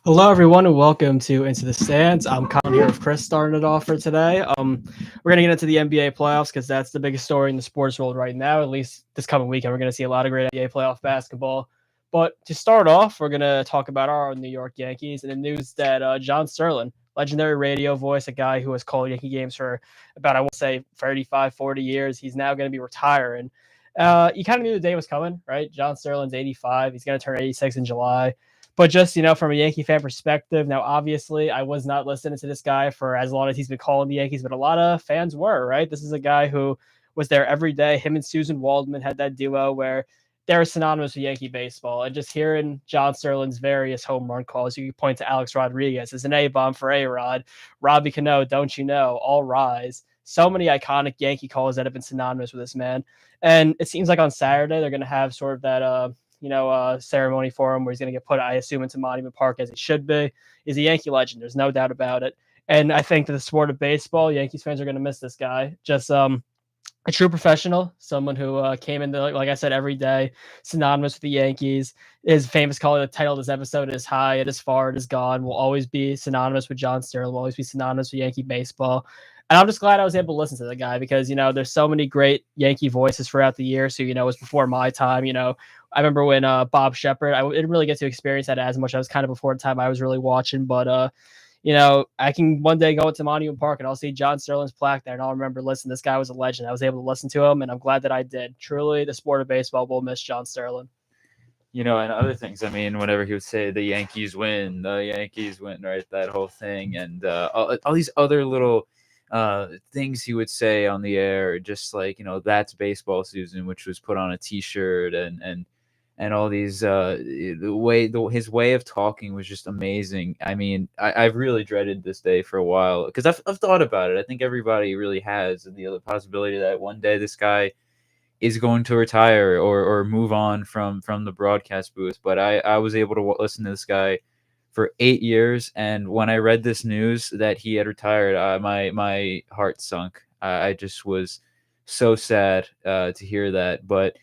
Hello, everyone, and welcome to Into the Stands. I'm Colin here with Chris starting it off for today. We're going to get into the NBA playoffs because that's the biggest story in the sports world right now. At least this coming weekend, we're going to see a lot of great NBA playoff basketball. But to start off, we're going to talk about our New York Yankees and the news that John Sterling, legendary radio voice, a guy who has called Yankee games for about, I want to say, 35, 40 years, he's now going to be retiring. You kind of knew the day was coming, right? John Sterling's 85. He's going to turn 86 in July. But just, from a Yankee fan perspective, now, obviously, I was not listening to this guy for as long as he's been calling the Yankees, but a lot of fans were, right? This is a guy who was there every day. Him and Susan Waldman had that duo where they're synonymous with Yankee baseball. And just hearing John Sterling's various home run calls, you can point to Alex Rodriguez as an A-bomb for A-Rod, Robbie Cano, don't you know, all rise. So many iconic Yankee calls that have been synonymous with this man. And it seems like on Saturday, they're going to have sort of that, ceremony for him where he's going to get put, I assume, into Monument Park as he should be. He's a Yankee legend. There's no doubt about it. And I think that the sport of baseball, Yankees fans are going to miss this guy. Just a true professional, someone who came into, like I said, every day, synonymous with the Yankees. His famous call, the title of this episode is High, It Is Far, It Is Gone, will always be synonymous with John Sterling, will always be synonymous with Yankee baseball. And I'm just glad I was able to listen to the guy because, there's so many great Yankee voices throughout the year. So, it was before my time. I remember when Bob Shepard, I didn't really get to experience that as much. I was kind of before the time I was really watching. But, I can one day go into Monument Park and I'll see John Sterling's plaque there. And I'll remember, listen, this guy was a legend. I was able to listen to him. And I'm glad that I did. Truly, the sport of baseball will miss John Sterling. And other things. I mean, whenever he would say the Yankees win, right? That whole thing, and all these other little things he would say on the air, just like that's baseball season, which was put on a T-shirt, and all these his way of talking was just amazing. I mean, I've really dreaded this day for a while because I've thought about it. I think everybody really has, and the other possibility that one day this guy is going to retire or move on from the broadcast booth. But I was able to listen to this guy for 8 years, and when I read this news that he had retired, my heart sunk. I just was so sad to hear that, but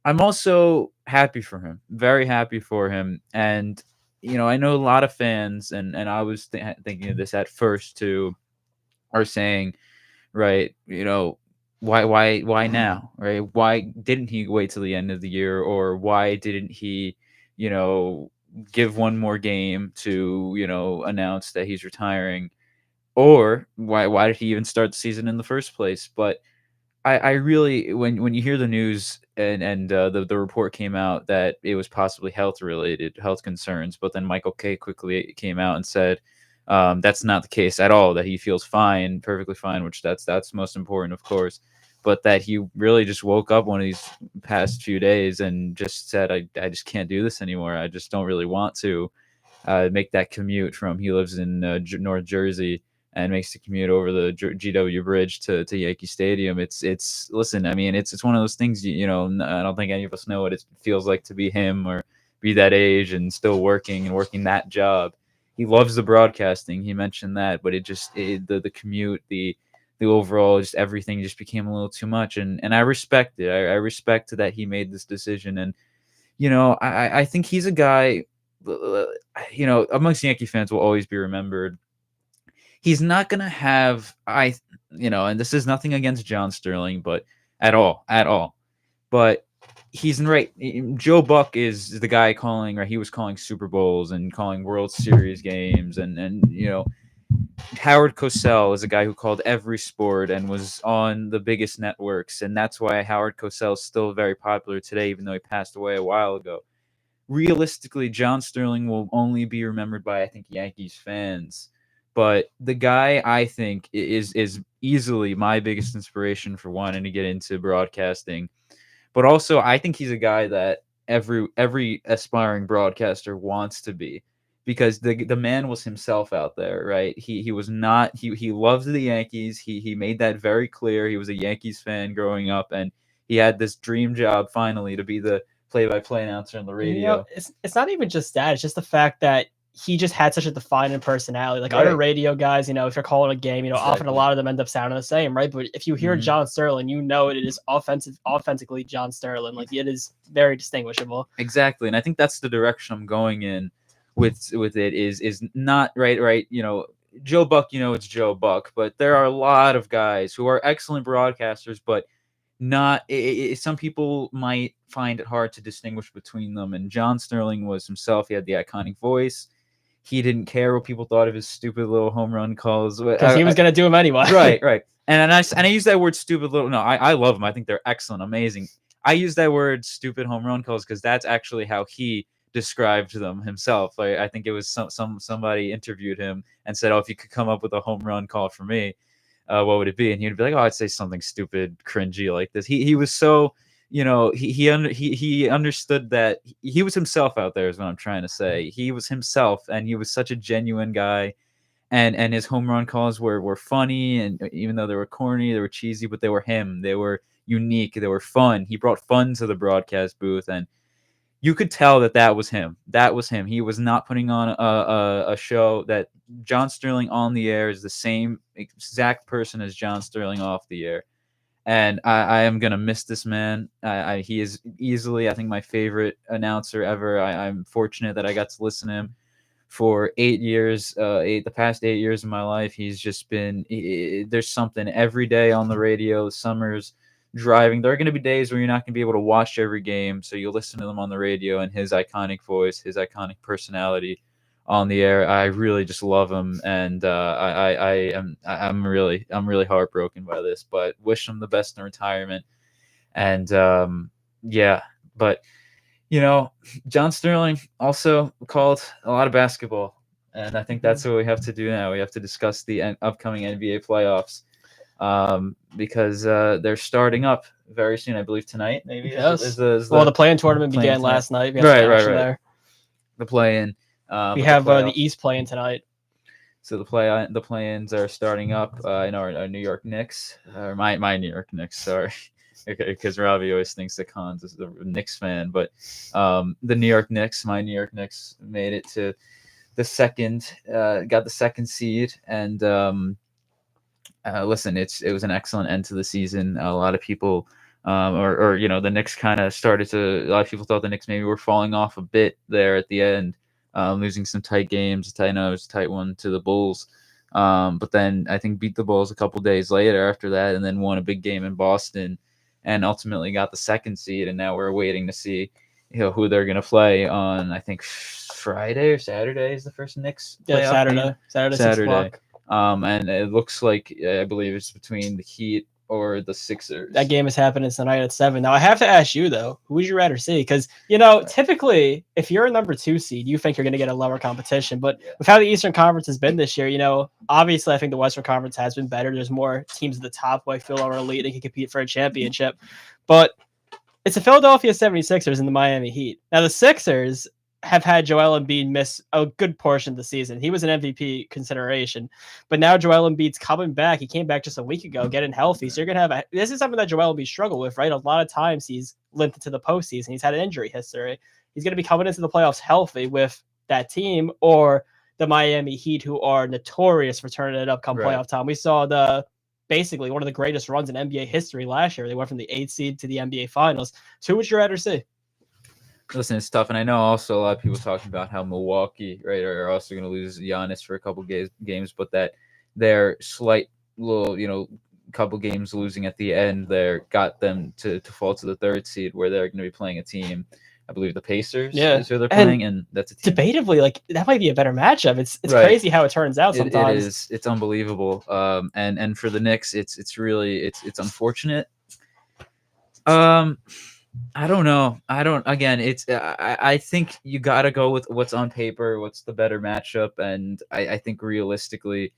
I'm also happy for him, very happy for him. And I know a lot of fans, and I was thinking of this at first too, are saying, right, why now, right? Why didn't he wait till the end of the year, or why didn't he, you know, give one more game to announce that he's retiring, or why did he even start the season in the first place? But I really, when you hear the news, and the report came out that it was possibly health concerns, but then Michael K quickly came out and said that's not the case at all, that he feels fine, perfectly fine, which that's most important, of course, but that he really just woke up one of these past few days and just said, I just can't do this anymore. I just don't really want to make that commute from, he lives in North Jersey, and makes the commute over the GW Bridge to Yankee Stadium. It's listen, I mean, it's one of those things, I don't think any of us know what it feels like to be him, or be that age and still working that job. He loves the broadcasting. He mentioned that, but the commute, the overall, just everything just became a little too much. And I respect it. I respect that he made this decision. And I think he's a guy, amongst Yankee fans, will always be remembered. He's not gonna have, and this is nothing against John Sterling, but at all. But he's right. Joe Buck is the guy calling, right? He was calling Super Bowls and calling World Series games, and Howard Cosell is a guy who called every sport and was on the biggest networks, and that's why Howard Cosell is still very popular today, even though he passed away a while ago. Realistically, John Sterling will only be remembered by, I think, Yankees fans. But the guy, I think, is easily my biggest inspiration for wanting to get into broadcasting. But also, I think he's a guy that every aspiring broadcaster wants to be, because the man was himself out there, right? He was not, he loved the Yankees. He made that very clear. He was a Yankees fan growing up, and he had this dream job finally to be the play-by-play announcer on the radio. It's not even just that. It's just the fact that he just had such a defining personality. Like other Right. radio guys, if you're calling a game, often a Exactly. lot of them end up sounding the same, right? But if you hear Mhm. John Sterling, it is authentically John Sterling. Like it is very distinguishable. Exactly, and I think that's the direction I'm going in with it is not right. Joe Buck, it's Joe Buck, but there are a lot of guys who are excellent broadcasters, but not some people might find it hard to distinguish between them. And John Sterling was himself. He had the iconic voice. He didn't care what people thought of his stupid little home run calls because he was going to do them anyway. Right. And I use that word stupid little. No, I love them. I think they're excellent, amazing. I use that word stupid home run calls because that's actually how he described them himself. Like, I think it was somebody interviewed him and said, "Oh, if you could come up with a home run call for me, what would it be?" And he'd be like, "Oh, I'd say something stupid, cringy like this." He was so, he understood that he was himself out there is what I'm trying to say. He was himself, and he was such a genuine guy. And his home run calls were funny, and even though they were corny, they were cheesy, but they were him. They were unique. They were fun. He brought fun to the broadcast booth, and you could tell that was him. That was him. He was not putting on a show. That John Sterling on the air is the same exact person as John Sterling off the air. And I am going to miss this man. He is easily, I think, my favorite announcer ever. I'm fortunate that I got to listen to him for 8 years, the past 8 years of my life. He's just been, there's something every day on the radio, summers, driving. There are going to be days where you're not going to be able to watch every game, so you'll listen to them on the radio, and his iconic voice, his iconic personality on the air. I really just love him, and I'm really heartbroken by this, but wish him the best in retirement. And yeah, but John Sterling also called a lot of basketball, and I think that's what we have to do now. We have to discuss the upcoming NBA playoffs, because they're starting up very soon. I believe tonight, maybe. Yes. The play-in tournament began last night. Right. The play-in. We have the East play-in tonight. So the play-ins are starting up. In our New York Knicks, or my New York Knicks. Sorry. Because Robbie always thinks that Collins is the Knicks fan, but the New York Knicks, my New York Knicks, made it to the got the second seed, and listen, it was an excellent end to the season. A lot of people, the Knicks kind of started to. A lot of people thought the Knicks maybe were falling off a bit there at the end, losing some tight games. I know it was a tight one to the Bulls. But then I think beat the Bulls a couple days later after that, and then won a big game in Boston, and ultimately got the second seed. And now we're waiting to see, who they're going to play on. I think Friday or Saturday is the first Knicks playoff game. Saturday. 6 o'clock. And it looks like, I believe it's between the Heat or the Sixers. That game is happening tonight at 7. Now I have to ask you though, who would you rather see? Because typically, if you're a number 2 seed, you think you're going to get a lower competition. But with how the Eastern Conference has been this year, obviously I think the Western Conference has been better. There's more teams at the top who I feel are elite and can compete for a championship. But it's the Philadelphia 76ers and the Miami Heat. Now the Sixers have had Joel Embiid miss a good portion of the season. He was an MVP consideration, but now Joel Embiid's coming back. He came back just a week ago, getting healthy. So you're going to have this is something that Joel Embiid struggled with, right? A lot of times he's limped into the postseason. He's had an injury history. He's going to be coming into the playoffs healthy with that team, or the Miami Heat, who are notorious for turning it up come playoff time. We saw basically one of the greatest runs in NBA history last year. They went from the 8th seed to the NBA Finals. So who would you rather see? Listen, it's tough, and I know also a lot of people talking about how Milwaukee, right, are also going to lose Giannis for a couple games, but that their slight little, couple games losing at the end there got them to fall to the 3rd seed, where they're going to be playing a team. I believe the Pacers is who they're playing, and that's a team. Debatably, that might be a better matchup. It's crazy how it turns out sometimes. It is. It's unbelievable. And for the Knicks, it's really unfortunate. I don't know. I think you got to go with what's on paper, what's the better matchup. And I think realistically,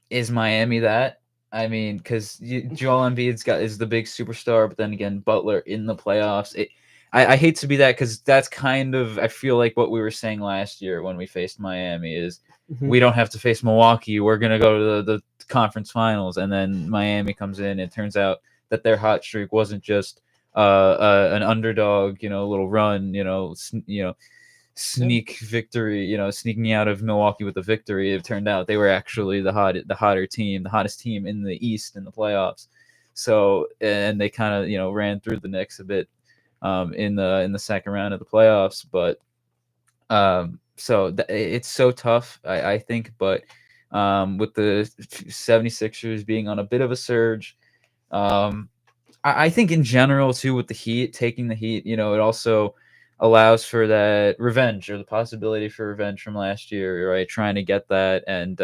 is Miami that? I mean, because Joel Embiid is the big superstar, but then again, Butler in the playoffs. I hate to be that, because that's kind of, I feel like what we were saying last year when we faced Miami is we don't have to face Milwaukee. We're going to go to the conference finals. And then Miami comes in. It turns out that their hot streak wasn't just an underdog, a little run, sneak victory, sneaking out of Milwaukee with a victory. It turned out they were actually the hottest team in the East in the playoffs. So, and they kind of, ran through the Knicks a bit in the second round of the playoffs. But So it's so tough, I think. But with the 76ers being on a bit of a surge, I think in general too, with the Heat taking the Heat, it also allows for that revenge or the possibility for revenge from last year, right? Trying to get that, and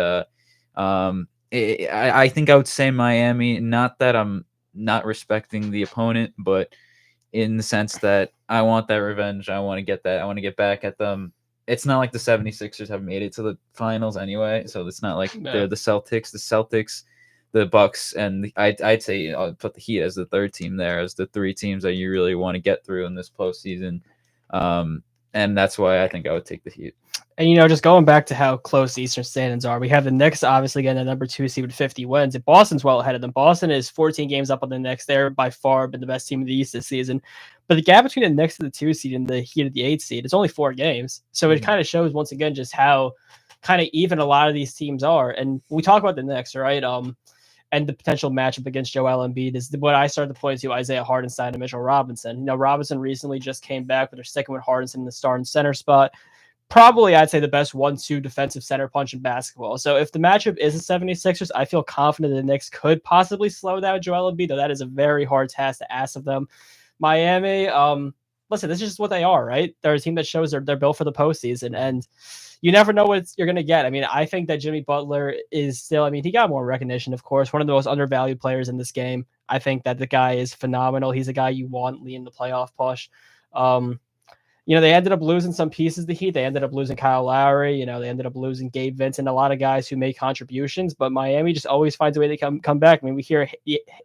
I think I would say Miami. Not that I'm not respecting the opponent, but in the sense that I want that revenge. I want to get that. I want to get back at them. It's not like the 76ers have made it to the finals anyway, so it's not like they're No. the Celtics. The Celtics, the Bucks, and I'd say I'll put the Heat as the third team there, as the three teams that you really want to get through in this postseason. And that's why I think I would take the Heat. And, just going back to how close the Eastern standings are, we have the Knicks obviously getting the number 2 seed with 50 wins. And Boston's well ahead of them. Boston is 14 games up on the Knicks. They're by far been the best team in the East this season. But the gap between the Knicks and the 2 seed and the Heat of the 8 seed, it's only 4 games. So it kind of shows once again just how kind of even a lot of these teams are. And we talk about the Knicks, right? And the potential matchup against Joel Embiid is what I started to point to: Isaiah Hartenstein and Mitchell Robinson. Robinson recently just came back, but they're sticking with Hartenstein in the starting center spot. Probably, I'd say, the best 1-2 defensive center punch in basketball. So if the matchup is the 76ers, I feel confident the Knicks could possibly slow down Joel Embiid, though that is a very hard task to ask of them. Miami, listen, this is just what they are, right? They're a team that shows they're built for the postseason, and you never know what you're going to get. I mean, I think that Jimmy Butler is still, he got more recognition, of course, one of the most undervalued players in this game. I think that the guy is phenomenal. He's a guy you want leading the playoff push. They ended up losing some pieces, the Heat. They ended up losing Kyle Lowry. They ended up losing Gabe Vincent, a lot of guys who made contributions, but Miami just always finds a way to come back. We hear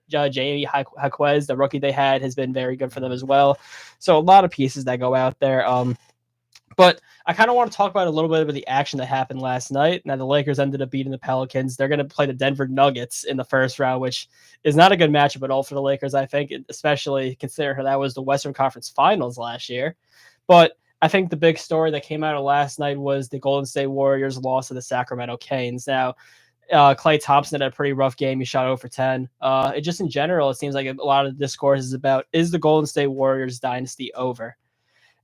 Jamie Jaquez, the rookie they had, has been very good for them as well. So a lot of pieces that go out there. But I kind of want to talk about a little bit of the action that happened last night. Now, the Lakers ended up beating the Pelicans. They're going to play the Denver Nuggets in the first round, which is not a good matchup at all for the Lakers, I think, especially considering that was the Western Conference Finals last year. But I think the big story that came out of last night was the Golden State Warriors loss to the Sacramento Kings. Now, Klay Thompson had a pretty rough game. He shot 0 for 10. It just in general, it seems like a lot of the discourse is about, is the Golden State Warriors dynasty over?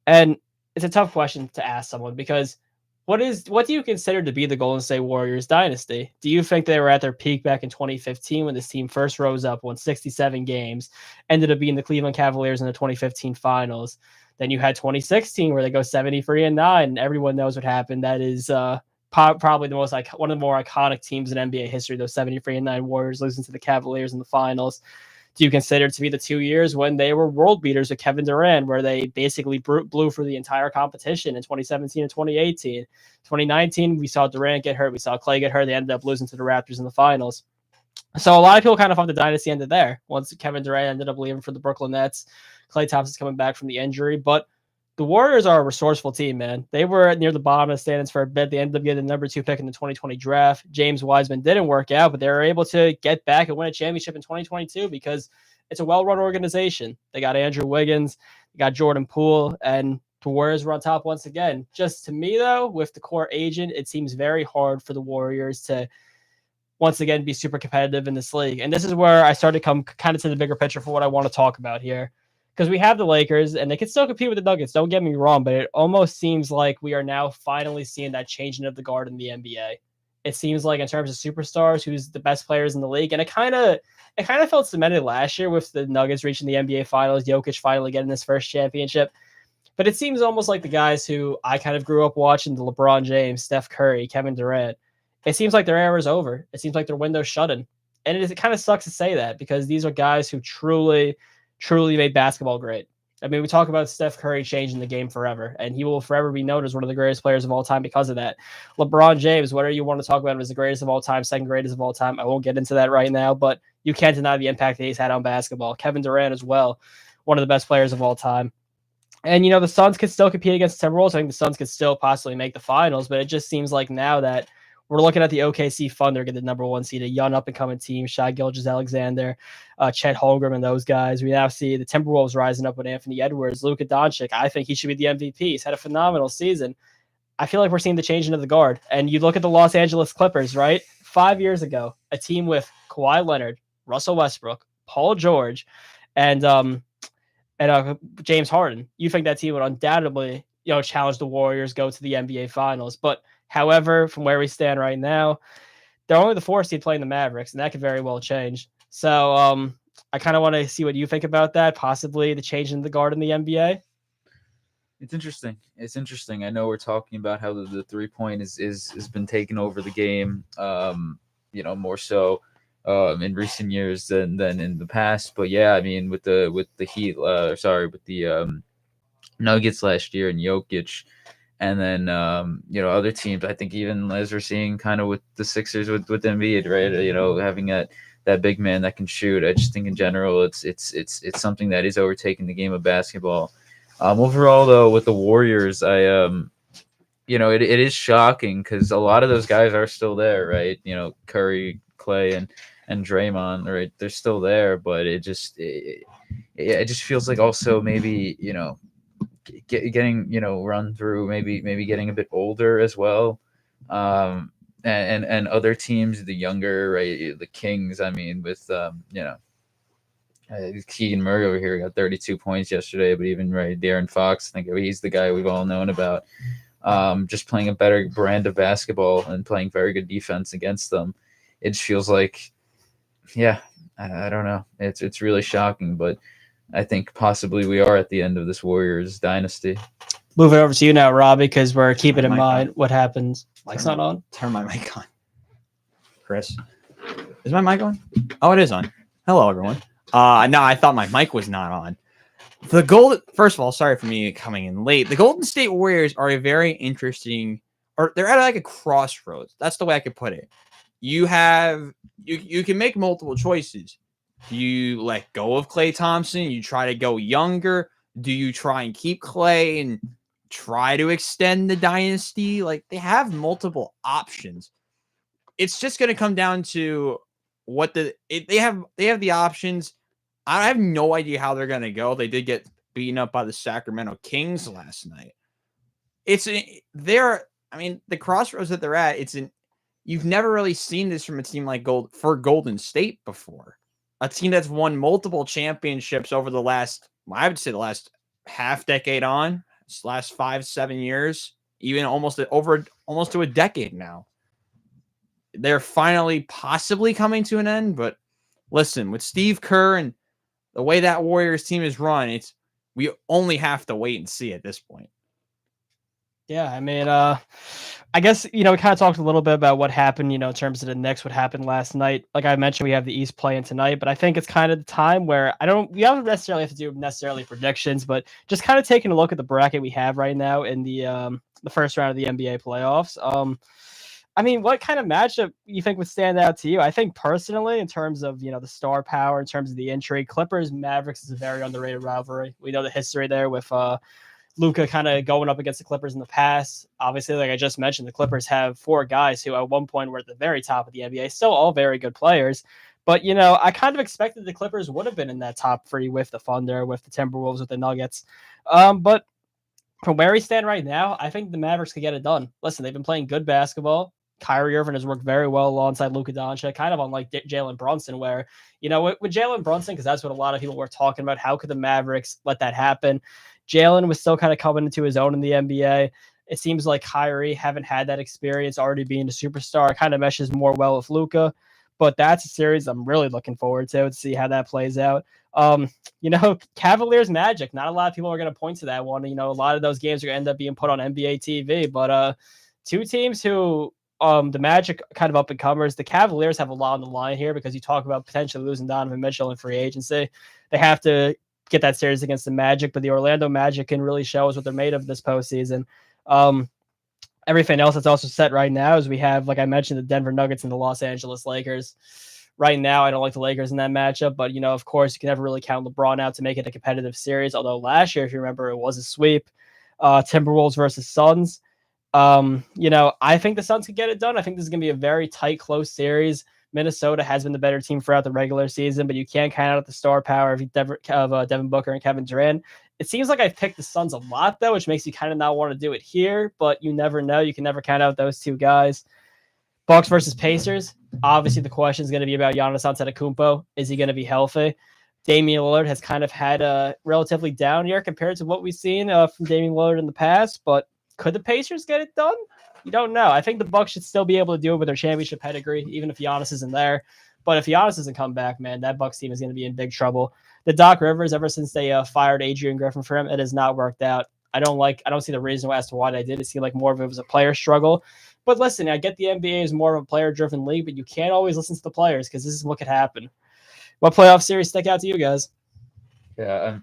And it's a tough question to ask someone, because what do you consider to be the Golden State Warriors dynasty? Do you think they were at their peak back in 2015 when this team first rose up, won 67 games, ended up being the Cleveland Cavaliers in the 2015 finals? Then you had 2016 where they go 73-9, and everyone knows what happened. That is probably one of the more iconic teams in NBA history, those 73-9 Warriors losing to the Cavaliers in the finals. Do you consider it to be the 2 years when they were world beaters with Kevin Durant, where they basically blew for the entire competition in 2017 and 2018? 2019, we saw Durant get hurt. We saw Klay get hurt. They ended up losing to the Raptors in the finals. So a lot of people kind of thought the dynasty ended there once Kevin Durant ended up leaving for the Brooklyn Nets. Klay Thompson's coming back from the injury. But the Warriors are a resourceful team, man. They were near the bottom of the standings for a bit. They ended up getting the number 2 pick in the 2020 draft. James Wiseman didn't work out, but they were able to get back and win a championship in 2022 because it's a well-run organization. They got Andrew Wiggins, they got Jordan Poole, and the Warriors were on top once again. Just to me, though, with the core agent, it seems very hard for the Warriors to once again be super competitive in this league. And this is where I started to come kind of to the bigger picture for what I want to talk about here. Because we have the Lakers, and they can still compete with the Nuggets. Don't get me wrong, but it almost seems like we are now finally seeing that changing of the guard in the NBA. It seems like in terms of superstars, who's the best players in the league, and it kind of felt cemented last year with the Nuggets reaching the NBA Finals, Jokic finally getting his first championship. But it seems almost like the guys who I kind of grew up watching, the LeBron James, Steph Curry, Kevin Durant, it seems like their era is over. It seems like their window's shutting. And it kind of sucks to say that, because these are guys who truly made basketball great. I mean, we talk about Steph Curry changing the game forever, and he will forever be known as one of the greatest players of all time because of that. LeBron James, whatever you want to talk about him as the greatest of all time, second greatest of all time, I won't get into that right now, but you can't deny the impact that he's had on basketball. Kevin Durant as well, one of the best players of all time. And, the Suns could still compete against the Timberwolves. I think the Suns could still possibly make the finals, but it just seems like now that we're looking at the OKC Thunder get the number 1 seed, a young up-and-coming team, Shai Gilgeous-Alexander, Chet Holmgren, and those guys. We now see the Timberwolves rising up with Anthony Edwards, Luka Doncic. I think he should be the MVP. He's had a phenomenal season. I feel like we're seeing the changing of the guard. And you look at the Los Angeles Clippers, right? 5 years ago, a team with Kawhi Leonard, Russell Westbrook, Paul George, and James Harden. You think that team would undoubtedly challenge the Warriors, go to the NBA Finals. But however, from where we stand right now, they're only the 4th seed playing the Mavericks, and that could very well change. So I kind of want to see what you think about that, possibly the change in the guard in the NBA. It's interesting. It's interesting. I know we're talking about how the 3-point is has been taking over the game, more so in recent years than in the past. But yeah, I mean, with the Heat, with the Nuggets last year and Jokic, and then other teams. I think even as we're seeing kind of with the Sixers with Embiid, right? Having that big man that can shoot. I just think in general, it's something that is overtaking the game of basketball. Overall, though, with the Warriors, it is shocking because a lot of those guys are still there, right? Curry, Clay, and Draymond, right? They're still there, but it just feels like also maybe getting run through, maybe getting a bit older as well, and other teams, the younger, right? The Kings. I mean, with Keegan Murray over here got 32 points yesterday, but even right, De'Aaron Fox, I think he's the guy we've all known about. Just playing a better brand of basketball and playing very good defense against them. It just feels like, yeah, I don't know. It's really shocking, but I think possibly we are at the end of this Warriors dynasty. Moving over to you now, Robbie, because we're keeping in mind what happens. Mic's not on. Turn my mic on. Chris, is my mic on? Oh, it is on. Hello, everyone. No, I thought my mic was not on. First of all, sorry for me coming in late. The Golden State Warriors are a very interesting, or they're at like a crossroads. That's the way I could put it. You can make multiple choices. Do you let go of Klay Thompson? You try to go younger? Do you try and keep Klay and try to extend the dynasty? Like, they have multiple options. It's just going to come down to they have the options. I have no idea how they're going to go. They did get beaten up by the Sacramento Kings last night. The crossroads that they're at, you've never really seen this from a team like Golden State before. A team that's won multiple championships over the last half decade last 5-7 years, even almost to a decade now. They're finally possibly coming to an end, but listen, with Steve Kerr and the way that Warriors team is run, we only have to wait and see at this point. Yeah, I mean, I guess, we kind of talked a little bit about what happened, in terms of the Knicks, what happened last night. Like I mentioned, we have the East playing tonight, but I think it's kind of the time where we don't necessarily have to do predictions, but just kind of taking a look at the bracket we have right now in the first round of the NBA playoffs. What kind of matchup you think would stand out to you? I think personally, in terms of, the star power, in terms of the intrigue, Clippers-Mavericks is a very underrated rivalry. We know the history there with Luka kind of going up against the Clippers in the past. Obviously, like I just mentioned, the Clippers have 4 guys who at one point were at the very top of the NBA, still all very good players. But, I kind of expected the Clippers would have been in that top 3 with the Thunder, with the Timberwolves, with the Nuggets. But from where we stand right now, I think the Mavericks could get it done. Listen, they've been playing good basketball. Kyrie Irving has worked very well alongside Luka Doncic, kind of unlike Jalen Brunson, where, with Jalen Brunson, because that's what a lot of people were talking about, how could the Mavericks let that happen? Jalen was still kind of coming into his own in the NBA. It seems like Kyrie haven't had that experience already being a superstar. It kind of meshes more well with Luka, but that's a series I'm really looking forward to see how that plays out. Cavaliers Magic, not a lot of people are going to point to that one. A lot of those games are going to end up being put on NBA TV, but 2 teams who, the Magic kind of up and comers. The Cavaliers have a lot on the line here because you talk about potentially losing Donovan Mitchell in free agency. They have to get that series against the Magic, but the Orlando Magic can really show us what they're made of this postseason. Everything else that's also set right now is we have, like I mentioned, the Denver Nuggets and the Los Angeles Lakers. Right now, I don't like the Lakers in that matchup, but, of course, you can never really count LeBron out to make it a competitive series, although last year, if you remember, it was a sweep. Timberwolves versus Suns. I think the Suns could get it done. I think this is going to be a very tight, close series. Minnesota has been the better team throughout the regular season, but you can't count out the star power of Devin Booker and Kevin Durant. It seems like I've picked the Suns a lot, though, which makes you kind of not want to do it here, but you never know. You can never count out those 2 guys. Bucks versus Pacers. Obviously, the question is going to be about Giannis Antetokounmpo. Is he going to be healthy? Damian Lillard has kind of had a relatively down year compared to what we've seen from Damian Lillard in the past. But could the Pacers get it done? You don't know. I think the Bucks should still be able to do it with their championship pedigree, even if Giannis isn't there. But if Giannis doesn't come back, man, that Bucks team is going to be in big trouble. The Doc Rivers, ever since they fired Adrian Griffin for him, it has not worked out. I don't see the reason as to why they did. It seemed like more of it was a player struggle. But listen, I get the NBA is more of a player-driven league, but you can't always listen to the players because this is what could happen. What playoff series stick out to you guys? Yeah,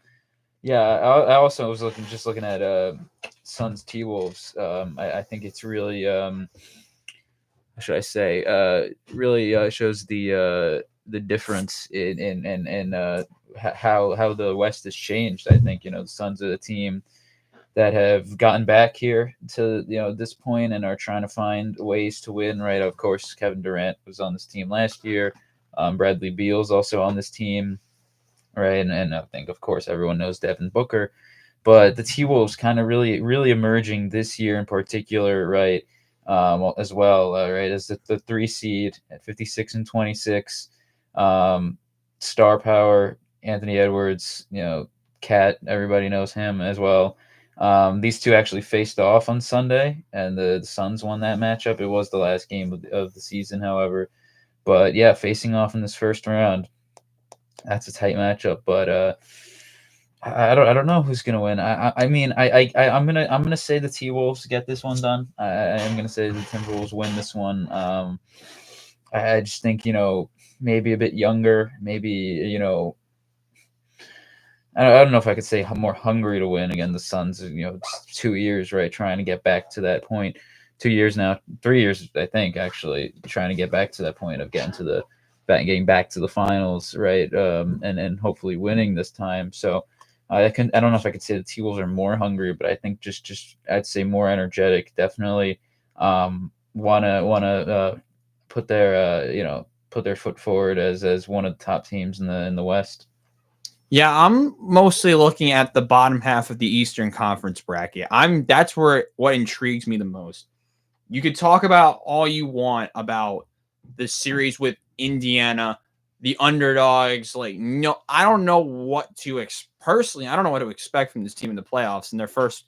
I also was looking at Suns T-Wolves. I think it's really how should I say really shows the difference in how the West has changed. I think the Suns are the team that have gotten back here to this point and are trying to find ways to win. Right, of course, Kevin Durant was on this team last year. Bradley Beal's also on this team, right? And I think, of course, everyone knows Devin Booker. But the T-Wolves kind of really emerging this year in particular, right, as well, right, as the 3 seed at 56-26. Star power, Anthony Edwards, Cat, everybody knows him as well. These two actually faced off on Sunday, and the Suns won that matchup. It was the last game of the season, however. But yeah, facing off in this first round, that's a tight matchup. But I don't know who's gonna win. I'm gonna say the T-Wolves get this one done. I'm gonna say the Timberwolves win this one. I just think maybe a bit younger, maybe I don't know if I could say more hungry to win. Again, the Suns, it's 2 years, right, trying to get back to that point. 2 years now, 3 years, I think, actually, trying to get back to that point of getting back to the finals, right, and hopefully winning this time. So I don't know if I could say the T-Wolves are more hungry, but I think just I'd say more energetic. Definitely wanna put their foot forward as one of the top teams in the West. Yeah, I'm mostly looking at the bottom half of the Eastern Conference bracket. That's what intrigues me the most. You could talk about all you want about the series with Indiana, the underdogs. I don't know what to personally. I don't know what to expect from this team in the playoffs in their first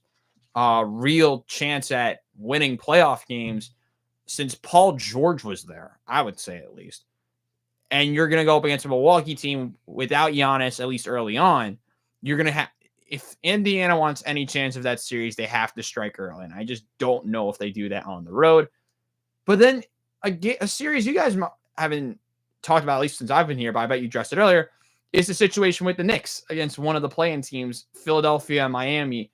real chance at winning playoff games since Paul George was there. I would say, at least. And you're going to go up against a Milwaukee team without Giannis, at least early on. You're going to have, if Indiana wants any chance of that series, they have to strike early. And I just don't know if they do that on the road. But then a series you guys haven't talked about, at least since I've been here, but I bet you addressed it earlier, is the situation with the Knicks against one of the play-in teams, Philadelphia and Miami.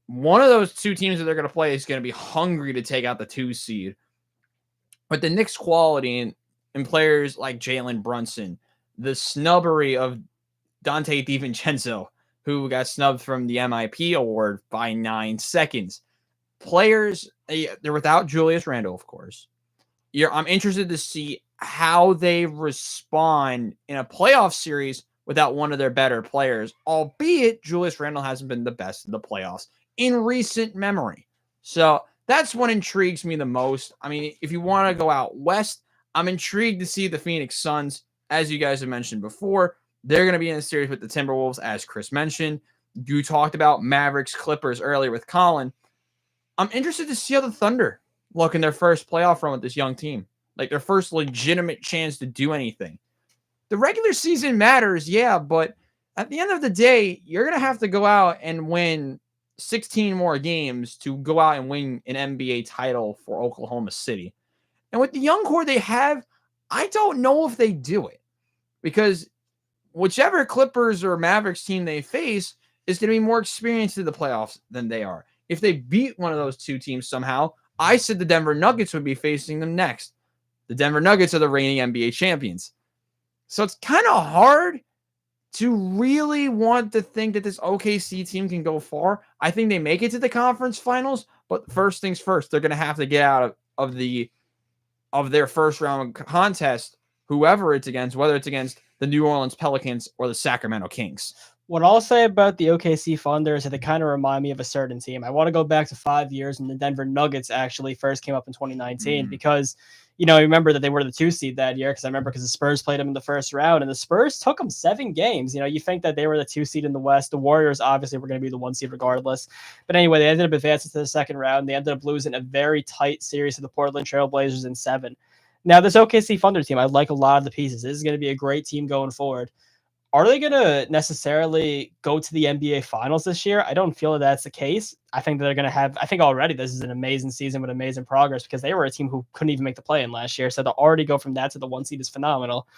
One of those two teams that they're going to play is going to be hungry to take out the 2 seed. But the Knicks' quality and players like Jalen Brunson, the snubbery of Dante DiVincenzo, who got snubbed from the MIP award by 9 seconds. Players, they're without Julius Randle, of course. I'm interested to see how they respond in a playoff series without one of their better players, albeit Julius Randle hasn't been the best in the playoffs in recent memory. So that's what intrigues me the most. I mean, if you want to go out west, I'm intrigued to see the Phoenix Suns, as you guys have mentioned before. They're going to be in a series with the Timberwolves, as Chris mentioned. You talked about Mavericks Clippers earlier with Colin. I'm interested to see how the Thunder look in their first playoff run with this young team, like their first legitimate chance to do anything. The regular season matters, yeah, but at the end of the day, you're going to have to go out and win 16 more games to go out and win an NBA title for Oklahoma City. And with the young core they have, I don't know if they do it, because whichever Clippers or Mavericks team they face is going to be more experienced in the playoffs than they are. If they beat one of those two teams somehow, I said the Denver Nuggets would be facing them next. The Denver Nuggets are the reigning NBA champions. So it's kind of hard to really want to think that this OKC team can go far. I think they make it to the conference finals, but first things first, they're going to have to get out of their first round contest, whoever it's against, whether it's against the New Orleans Pelicans or the Sacramento Kings. What I'll say about the OKC Thunder is that they kind of remind me of a certain team. I want to go back to 5 years when the Denver Nuggets actually first came up in 2019 because, I remember that they were the 2 seed that year because the Spurs played them in the first round and the Spurs took them 7 games. You think that they were the 2 seed in the West. The Warriors obviously were going to be the 1 seed regardless. But anyway, they ended up advancing to the second round. They ended up losing a very tight series to the Portland Trailblazers in 7. Now, this OKC Thunder team, I like a lot of the pieces. This is going to be a great team going forward. Are they going to necessarily go to the NBA Finals this year? I don't feel that that's the case. I think that they're going to I think already this is an amazing season with amazing progress because they were a team who couldn't even make the play-in last year. So to already go from that to the 1 seed is phenomenal.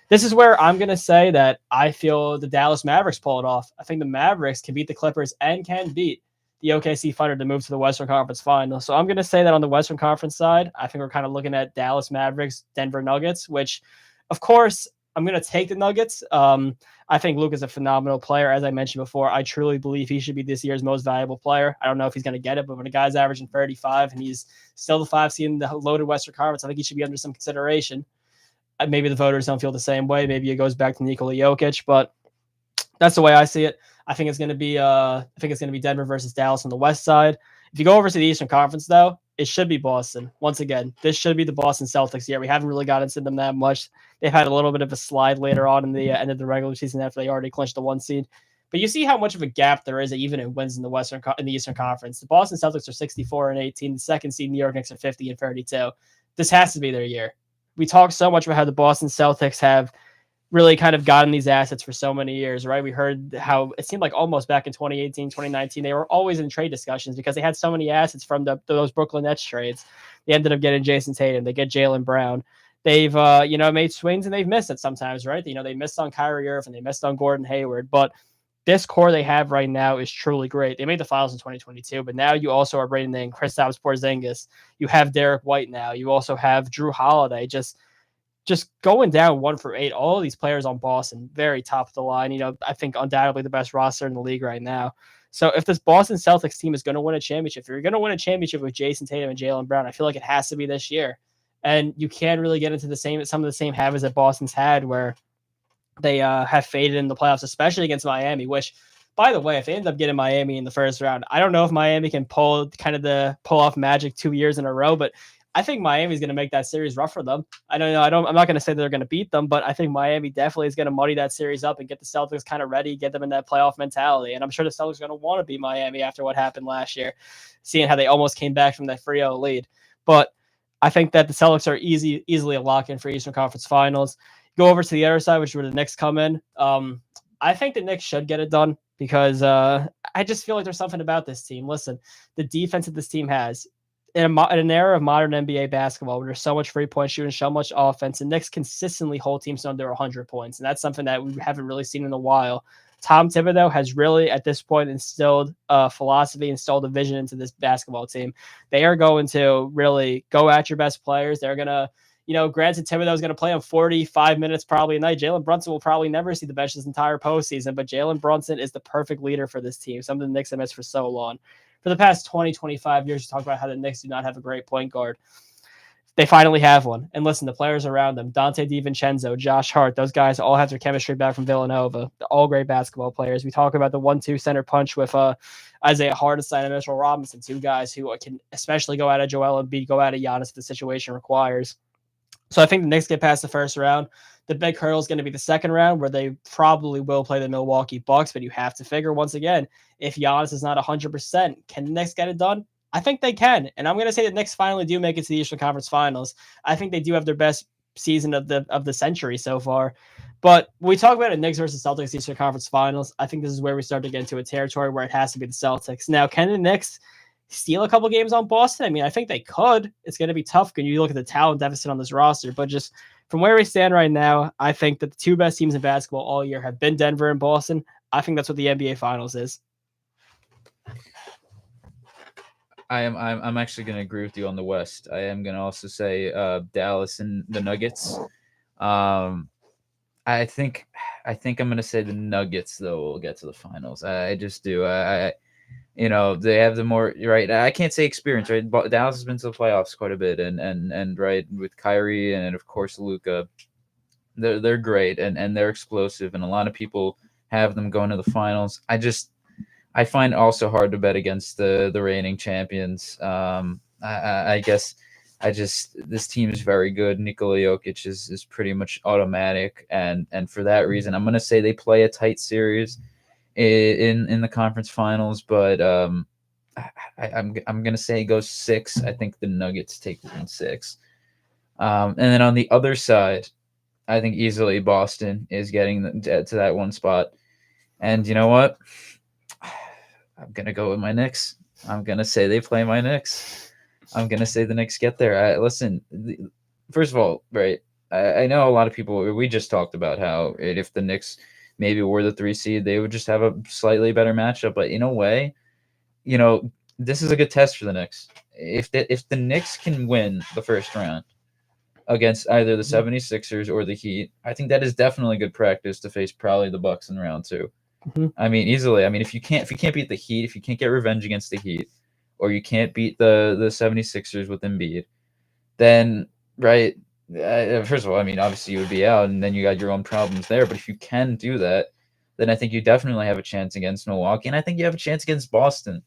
This is where I'm going to say that I feel the Dallas Mavericks pull it off. I think the Mavericks can beat the Clippers and can beat the OKC Thunder to move to the Western Conference Finals. So I'm going to say that on the Western Conference side, I think we're kind of looking at Dallas Mavericks, Denver Nuggets, which, of course, I'm going to take the Nuggets. I think Luke is a phenomenal player. As I mentioned before, I truly believe he should be this year's most valuable player. I don't know if he's going to get it, but when a guy's averaging 35 and he's still the 5 seed in the loaded Western Conference, I think he should be under some consideration. Maybe the voters don't feel the same way. Maybe it goes back to Nikola Jokic, but that's the way I see it. I think it's going to be Denver versus Dallas on the West side. If you go over to the Eastern Conference, though, it should be Boston. Once again, this should be the Boston Celtics year. We haven't really got into them that much. They've had a little bit of a slide later on in the end of the regular season after they already clinched the 1 seed. But you see how much of a gap there is even in wins in the Eastern Conference. The Boston Celtics are 64-18. The second seed New York Knicks are 50-32. This has to be their year. We talk so much about how the Boston Celtics have really kind of gotten these assets for so many years, right? We heard how it seemed like almost back in 2018, 2019, they were always in trade discussions because they had so many assets from those Brooklyn Nets trades. They ended up getting Jason Tatum. They get Jaylen Brown. They've, made swings and they've missed it sometimes, right? They missed on Kyrie Irving. They missed on Gordon Hayward. But this core they have right now is truly great. They made the finals in 2022, but now you also are bringing in Kristaps Porzingis. You have Derek White now. You also have Drew Holiday. Just going down 1 for 8, all of these players on Boston, very top of the line. I think undoubtedly the best roster in the league right now. So if this Boston Celtics team is going to win a championship, if you're going to win a championship with Jason Tatum and Jaylen Brown, I feel like it has to be this year. And you can't really get into some of the same habits that Boston's had where they have faded in the playoffs, especially against Miami, which, by the way, if they end up getting Miami in the first round, I don't know if Miami can pull off magic 2 years in a row, but I think Miami's going to make that series rough for them. I'm not going to say they're going to beat them, but I think Miami definitely is going to muddy that series up and get the Celtics kind of ready, get them in that playoff mentality. And I'm sure the Celtics are going to want to beat Miami after what happened last year, seeing how they almost came back from that 3-0 lead. But I think that the Celtics are easily a lock-in for Eastern Conference Finals. Go over to the other side, which is where the Knicks come in. I think the Knicks should get it done because I just feel like there's something about this team. Listen, the defense that this team has, in an era of modern NBA basketball where there's so much free-point shooting, so much offense, the Knicks consistently hold teams under 100 points, and that's something that we haven't really seen in a while. Tom Thibodeau has really, at this point, instilled a philosophy, instilled a vision into this basketball team. They are going to really go at your best players. They're going to, granted, Thibodeau is going to play on 45 minutes probably a night. Jalen Brunson will probably never see the bench this entire postseason, but Jalen Brunson is the perfect leader for this team, something the Knicks have missed for so long. For the past 20, 25 years, you talk about how the Knicks do not have a great point guard. They finally have one. And listen, the players around them, Dante DiVincenzo, Josh Hart, those guys all have their chemistry back from Villanova. They're all great basketball players. We talk about the 1-2 center punch with Isaiah Hartenstein and Mitchell Robinson, 2 guys who can especially go out of Joel Embiid, go out of Giannis if the situation requires. So I think the Knicks get past the first round. The big hurdle is going to be the second round, where they probably will play the Milwaukee Bucks. But you have to figure, once again, if Giannis is not 100%, can the Knicks get it done? I think they can. And I'm going to say the Knicks finally do make it to the Eastern Conference Finals. I think they do have their best season of the century so far. But when we talk about a Knicks versus Celtics Eastern Conference Finals, I think this is where we start to get into a territory where it has to be the Celtics. Now, can the Knicks steal a couple games on Boston? I mean, I think they could. It's going to be tough when you look at the talent deficit on this roster. But just from where we stand right now, I think that the 2 best teams in basketball all year have been Denver and Boston. I think that's what the NBA Finals is. I'm actually going to agree with you on the West. I am going to also say Dallas and the Nuggets. I think I'm going to say the Nuggets though will get to the finals. I just do. They have the more right. I can't say experience, right? But Dallas has been to the playoffs quite a bit, and right with Kyrie and of course Luka, they're great and they're explosive, and a lot of people have them going to the finals. I find it also hard to bet against the reigning champions. I guess this team is very good. Nikola Jokic is pretty much automatic, and for that reason, I'm gonna say they play a tight series in the conference finals, but I'm gonna say it goes 6. I think the Nuggets take it in 6. And then on the other side, I think easily Boston is getting to that one spot. And you know what? I'm gonna go with my Knicks. I'm gonna say they play my Knicks. I'm gonna say the Knicks get there. First of all, right? I know a lot of people. We just talked about how if the Knicks maybe were the 3 seed, they would just have a slightly better matchup. But in a way, this is a good test for the Knicks. If the Knicks can win the first round against either the 76ers or the Heat, I think that is definitely good practice to face probably the Bucks in round 2. Mm-hmm. I mean, easily. I mean, if you can't beat the Heat, if you can't get revenge against the Heat, or you can't beat the 76ers with Embiid, then right. First of all, I mean, obviously you would be out, and then you got your own problems there. But if you can do that, then I think you definitely have a chance against Milwaukee, and I think you have a chance against Boston.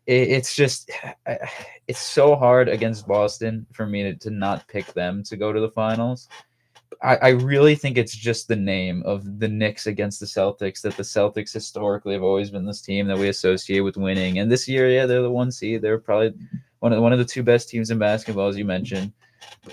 It's just it's so hard against Boston for me to not pick them to go to the finals. I really think it's just the name of the Knicks against the Celtics, that the Celtics historically have always been this team that we associate with winning. And this year, yeah, they're the 1 seed. They're probably one of the 2 best teams in basketball, as you mentioned.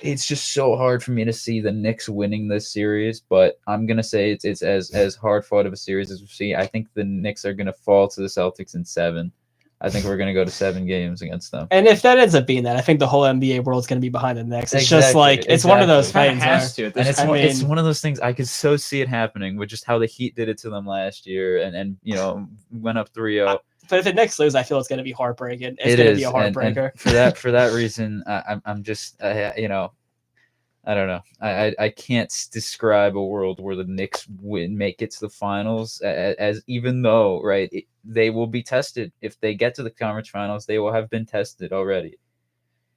It's just so hard for me to see the Knicks winning this series, but I'm gonna say it's as hard fought of a series as we see. I think the Knicks are gonna fall to the Celtics in 7. I think we're going to go to 7 games against them. And if that ends up being that, I think the whole NBA world is going to be behind the Knicks. It's just like it's one of those things. And it's one of those things I could so see it happening with just how the Heat did it to them last year, and went up 3-0. But if the Knicks lose, I feel it's going to be heartbreaking. It's going to be a heartbreaker. And for that reason, I'm just I don't know. I can't describe a world where the Knicks make it to the finals, as even though they will be tested. If they get to the conference finals, they will have been tested already.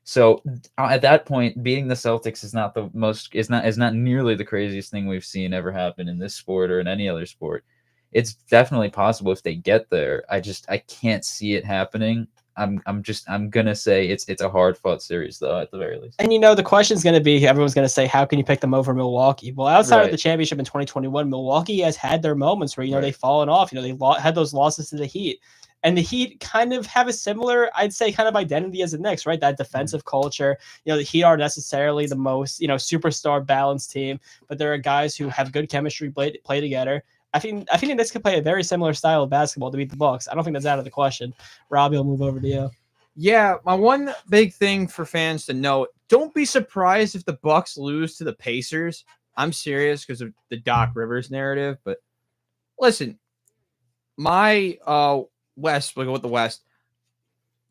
So at that point, beating the Celtics is not nearly the craziest thing we've seen ever happen in this sport or in any other sport. It's definitely possible if they get there. I can't see it happening. I'm gonna say it's a hard fought series though, at the very least. And the question's gonna be, everyone's gonna say, how can you pick them over Milwaukee? Well, outside of the championship in 2021, Milwaukee has had their moments where they've fallen off. They had those losses to the Heat, and the Heat kind of have a similar, I'd say, kind of identity as the Knicks, right? That defensive culture. The Heat aren't necessarily the most superstar balanced team, but there are guys who have good chemistry, play together. I think the Knicks could play a very similar style of basketball to beat the Bucks. I don't think that's out of the question. Robbie, I'll move over to you. Yeah, my one big thing for fans to know: don't be surprised if the Bucks lose to the Pacers. I'm serious because of the Doc Rivers narrative. But listen, my West, we'll go with the West.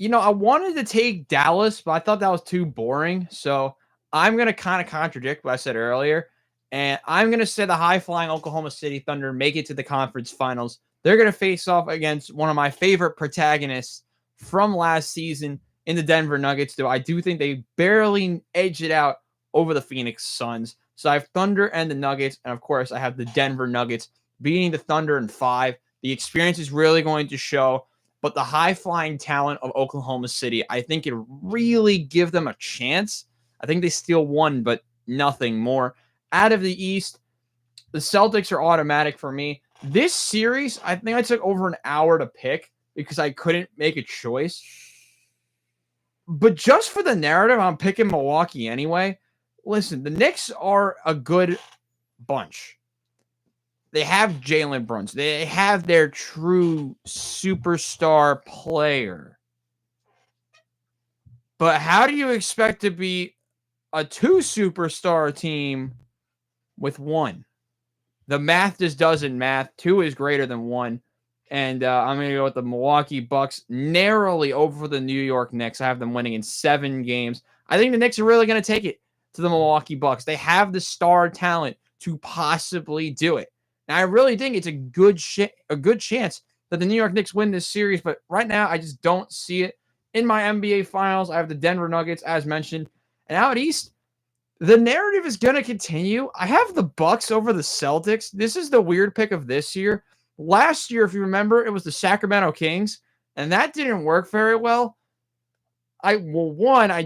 I wanted to take Dallas, but I thought that was too boring. So I'm gonna kind of contradict what I said earlier. And I'm going to say the high-flying Oklahoma City Thunder make it to the conference finals. They're going to face off against one of my favorite protagonists from last season in the Denver Nuggets, though I do think they barely edged it out over the Phoenix Suns. So I have Thunder and the Nuggets, and of course I have the Denver Nuggets beating the Thunder in 5. The experience is really going to show, but the high-flying talent of Oklahoma City, I think it really give them a chance. I think they steal 1, but nothing more. Out of the East, the Celtics are automatic for me. This series, I think I took over an hour to pick because I couldn't make a choice. But just for the narrative, I'm picking Milwaukee anyway. Listen, the Knicks are a good bunch. They have Jalen Brunson. They have their true superstar player. But how do you expect to be a 2-superstar team with 1? The math just doesn't math. 2 is greater than 1. And I'm going to go with the Milwaukee Bucks narrowly over the New York Knicks. I have them winning in 7 games. I think the Knicks are really going to take it to the Milwaukee Bucks. They have the star talent to possibly do it. And I really think it's a good chance that the New York Knicks win this series. But right now, I just don't see it. In my NBA Finals, I have the Denver Nuggets, as mentioned. And out East, The narrative is going to continue. I have the Bucks over the Celtics. This is the weird pick of this year. Last year, if you remember, it was the Sacramento Kings, and that didn't work very well. I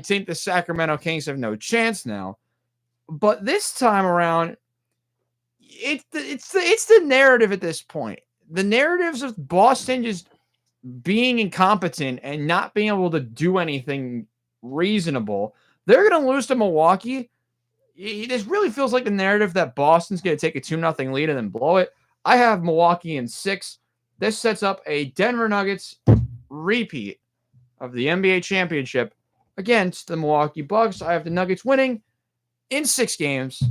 think the Sacramento Kings have no chance now. But this time around, it's the narrative at this point. The narratives of Boston just being incompetent and not being able to do anything reasonable. They're going to lose to Milwaukee. It really feels like the narrative that Boston's going to take a 2-0 lead and then blow it. I have Milwaukee in 6. This sets up a Denver Nuggets repeat of the NBA championship against the Milwaukee Bucks. I have the Nuggets winning in 6 games,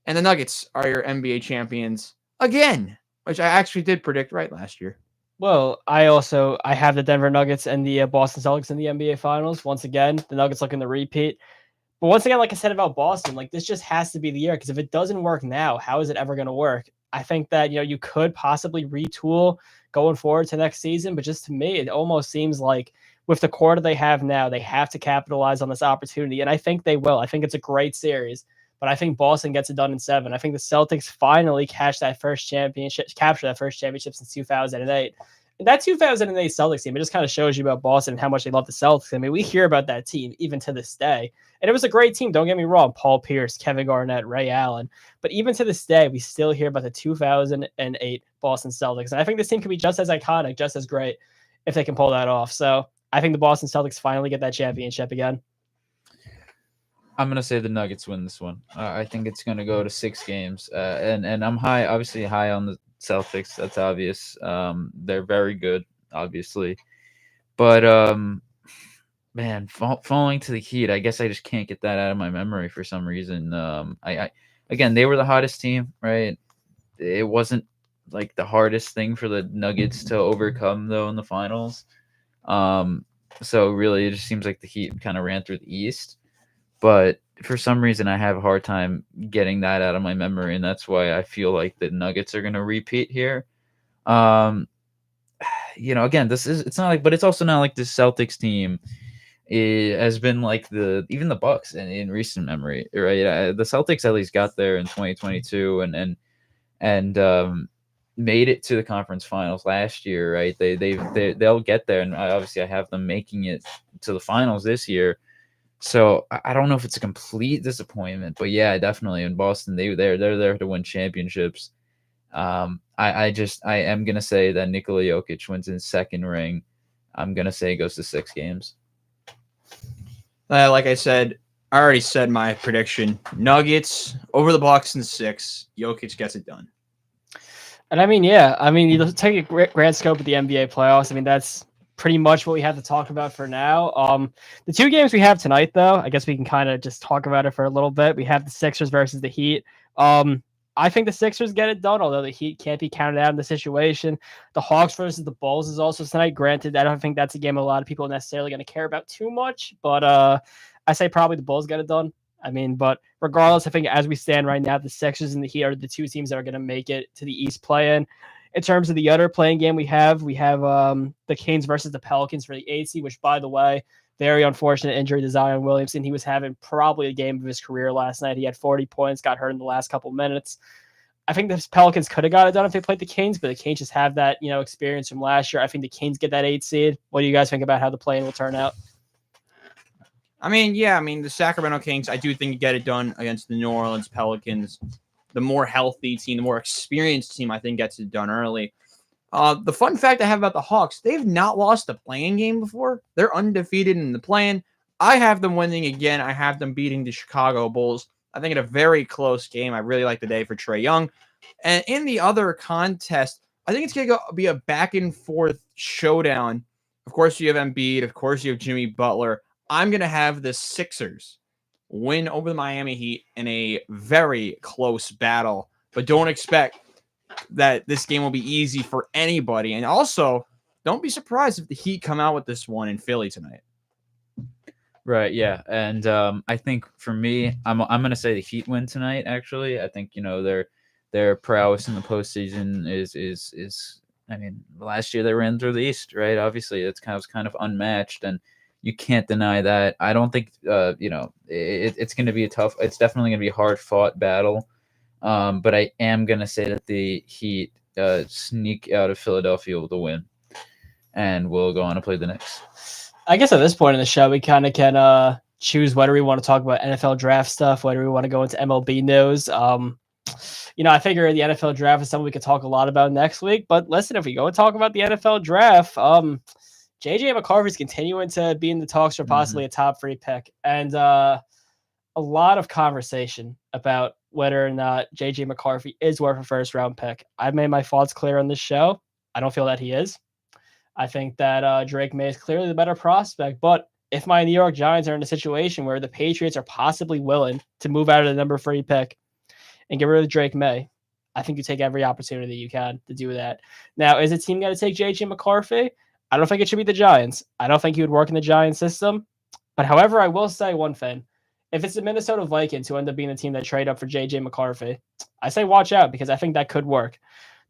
and the Nuggets are your NBA champions again, which I actually did predict right last year. Well, I have the Denver Nuggets and the Boston Celtics in the NBA Finals. Once again, the Nuggets looking to repeat. But once again, like I said about Boston, like this just has to be the year, because if it doesn't work now, how is it ever going to work? I think that, you could possibly retool going forward to next season, but just to me, it almost seems like with the core that they have now, they have to capitalize on this opportunity, and I think they will. I think it's a great series, but I think Boston gets it done in 7. I think the Celtics finally capture that first championship since 2008. And that 2008 Celtics team, it just kind of shows you about Boston and how much they love the Celtics. I mean, we hear about that team even to this day. And it was a great team, don't get me wrong. Paul Pierce, Kevin Garnett, Ray Allen. But even to this day, we still hear about the 2008 Boston Celtics. And I think this team could be just as iconic, just as great if they can pull that off. So I think the Boston Celtics finally get that championship again. I'm gonna say the Nuggets win this one. I think it's gonna go to 6 games, and I'm obviously high on the Celtics. That's obvious. They're very good, obviously, but man, falling to the Heat. I guess I just can't get that out of my memory for some reason. I again, they were the hottest team, right? It wasn't like the hardest thing for the Nuggets to overcome though in the finals. So really, it just seems like the Heat kind of ran through the East. But for some reason, I have a hard time getting that out of my memory, and that's why I feel like the Nuggets are going to repeat here. Again, it's not like, but it's also not like the Celtics team has been like even the Bucks in recent memory, right? The Celtics at least got there in 2022 and made it to the conference finals last year, right? They'll get there, and obviously I have them making it to the finals this year. So I don't know if it's a complete disappointment, but yeah, definitely in Boston, they're there to win championships. I am gonna say that Nikola Jokic wins his 2nd ring. I'm gonna say it goes to 6 games. Like I said, I already said my prediction. Nuggets over the Bucks in 6. Jokic gets it done. And you take a grand scope of the NBA playoffs. I mean, that's pretty much what we have to talk about for now. The 2 games we have tonight, though, I guess we can kind of just talk about it for a little bit. We have the Sixers versus the Heat. I think the Sixers get it done, although the Heat can't be counted out in the situation. The Hawks versus the Bulls is also tonight. Granted, I don't think that's a game a lot of people are necessarily going to care about too much, but I say probably the Bulls get it done. I mean, but regardless, I think as we stand right now, the Sixers and the Heat are the 2 teams that are going to make it to the East play-in. In terms of the other playing game we have the Kings versus the Pelicans for the 8th seed, which, by the way, very unfortunate injury to Zion Williamson. He was having probably a game of his career last night. He had 40 points, got hurt in the last couple minutes. I think the Pelicans could have got it done if they played the Kings, but the Kings just have that, experience from last year. I think the Kings get that 8th seed. What do you guys think about how the play-in will turn out? The Sacramento Kings, I do think get it done against the New Orleans Pelicans. The more healthy team, the more experienced team, I think gets it done early. The fun fact I have about the Hawks, they've not lost a play-in game before. They're undefeated in the play-in. I have them winning again. I have them beating the Chicago Bulls. I think in a very close game. I really like the day for Trae Young. And in the other contest, I think it's going to be a back-and-forth showdown. Of course, you have Embiid. Of course, you have Jimmy Butler. I'm going to have the Sixers win over the Miami Heat in a very close battle. But don't expect that this game will be easy for anybody. And also, don't be surprised if the Heat come out with this one in Philly tonight. Right, yeah. And I think for me, I'm going to say the Heat win tonight, actually. I think, their prowess in the postseason is last year they ran through the East, right? Obviously, it's kind of unmatched. And You can't deny that. I don't think it's going to be it's definitely going to be a hard fought battle. But I am going to say that the Heat sneak out of Philadelphia with a win, and we'll go on to play the Knicks. I guess at this point in the show, we kind of can choose whether we want to talk about NFL draft stuff, whether we want to go into MLB news. I figure the NFL draft is something we could talk a lot about next week. But listen, if we go and talk about the NFL draft, JJ McCarthy's continuing to be in the talks for possibly a top 3 pick. And a lot of conversation about whether or not JJ McCarthy is worth a first round pick. I've made my thoughts clear on this show. I don't feel that he is. I think that Drake May is clearly the better prospect. But if my New York Giants are in a situation where the Patriots are possibly willing to move out of the number 3 pick and get rid of Drake May, I think you take every opportunity you can to do that. Now, is a team going to take JJ McCarthy? I don't think it should be the Giants. I don't think he would work in the Giants system. But however, I will say one thing. If it's the Minnesota Vikings who end up being the team that trade up for JJ McCarthy, I say watch out because I think that could work.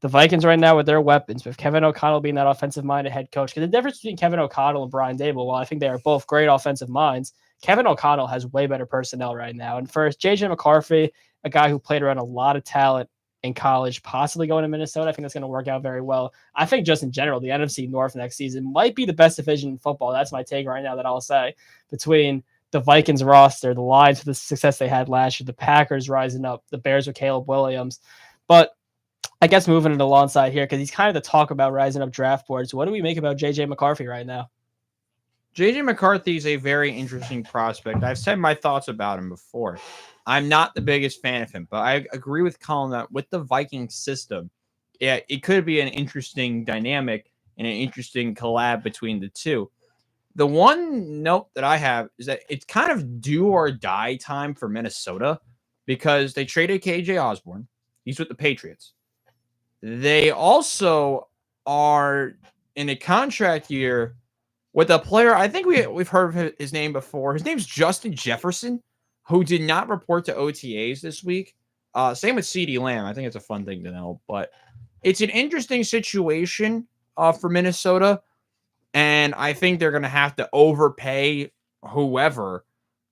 The Vikings right now with their weapons, with Kevin O'Connell being that offensive-minded head coach, because the difference between Kevin O'Connell and Brian Dable, while I think they are both great offensive minds, Kevin O'Connell has way better personnel right now. And first, JJ McCarthy, a guy who played around a lot of talent in college, possibly going to Minnesota, I think that's going to work out very well. I think just in general, the NFC North next season might be the best division in football. That's my take right now that I'll say. Between the Vikings roster, the Lions for the success they had last year, the Packers rising up, the Bears with Caleb Williams. But I guess moving it alongside here, because he's kind of the talk about rising up draft boards. What do we make about JJ McCarthy right now? JJ McCarthy is a very interesting prospect. I've said my thoughts about him before. I'm not the biggest fan of him, but I agree with Colin that with the Viking system, yeah, it could be an interesting dynamic and an interesting collab between the two. The one note that I have is that it's kind of do or die time for Minnesota because they traded KJ Osborne. He's with the Patriots. They also are in a contract year with a player. I think we've heard of his name before. His name's Justin Jefferson, who did not report to OTAs this week. Same with CeeDee Lamb. I think it's a fun thing to know, but it's an interesting situation for Minnesota, and I think they're going to have to overpay whoever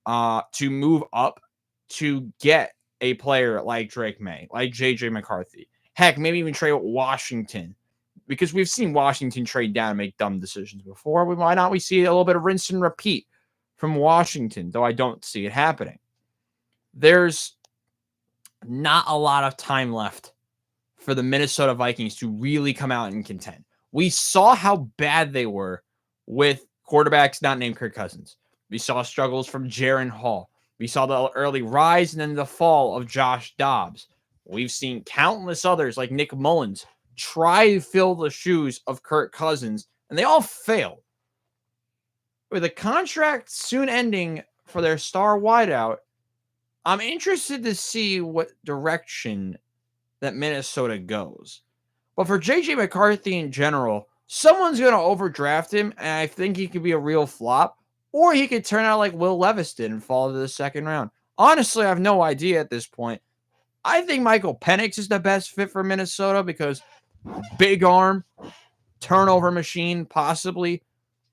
to move up to get a player like Drake May, like JJ McCarthy. Heck, maybe even trade with Washington, because we've seen Washington trade down and make dumb decisions before. Why not we see a little bit of rinse and repeat from Washington, though I don't see it happening. There's not a lot of time left for the Minnesota Vikings to really come out and contend. We saw how bad they were with quarterbacks not named Kirk Cousins. We saw struggles from Jaron Hall. We saw the early rise and then the fall of Josh Dobbs. We've seen countless others like Nick Mullins try to fill the shoes of Kirk Cousins, and they all failed. With a contract soon ending for their star wideout, I'm interested to see what direction that Minnesota goes. But for JJ McCarthy in general, someone's going to overdraft him, and I think he could be a real flop, or he could turn out like Will Levis did and fall to the second round. Honestly, I have no idea at this point. I think Michael Penix is the best fit for Minnesota because big arm, turnover machine, possibly,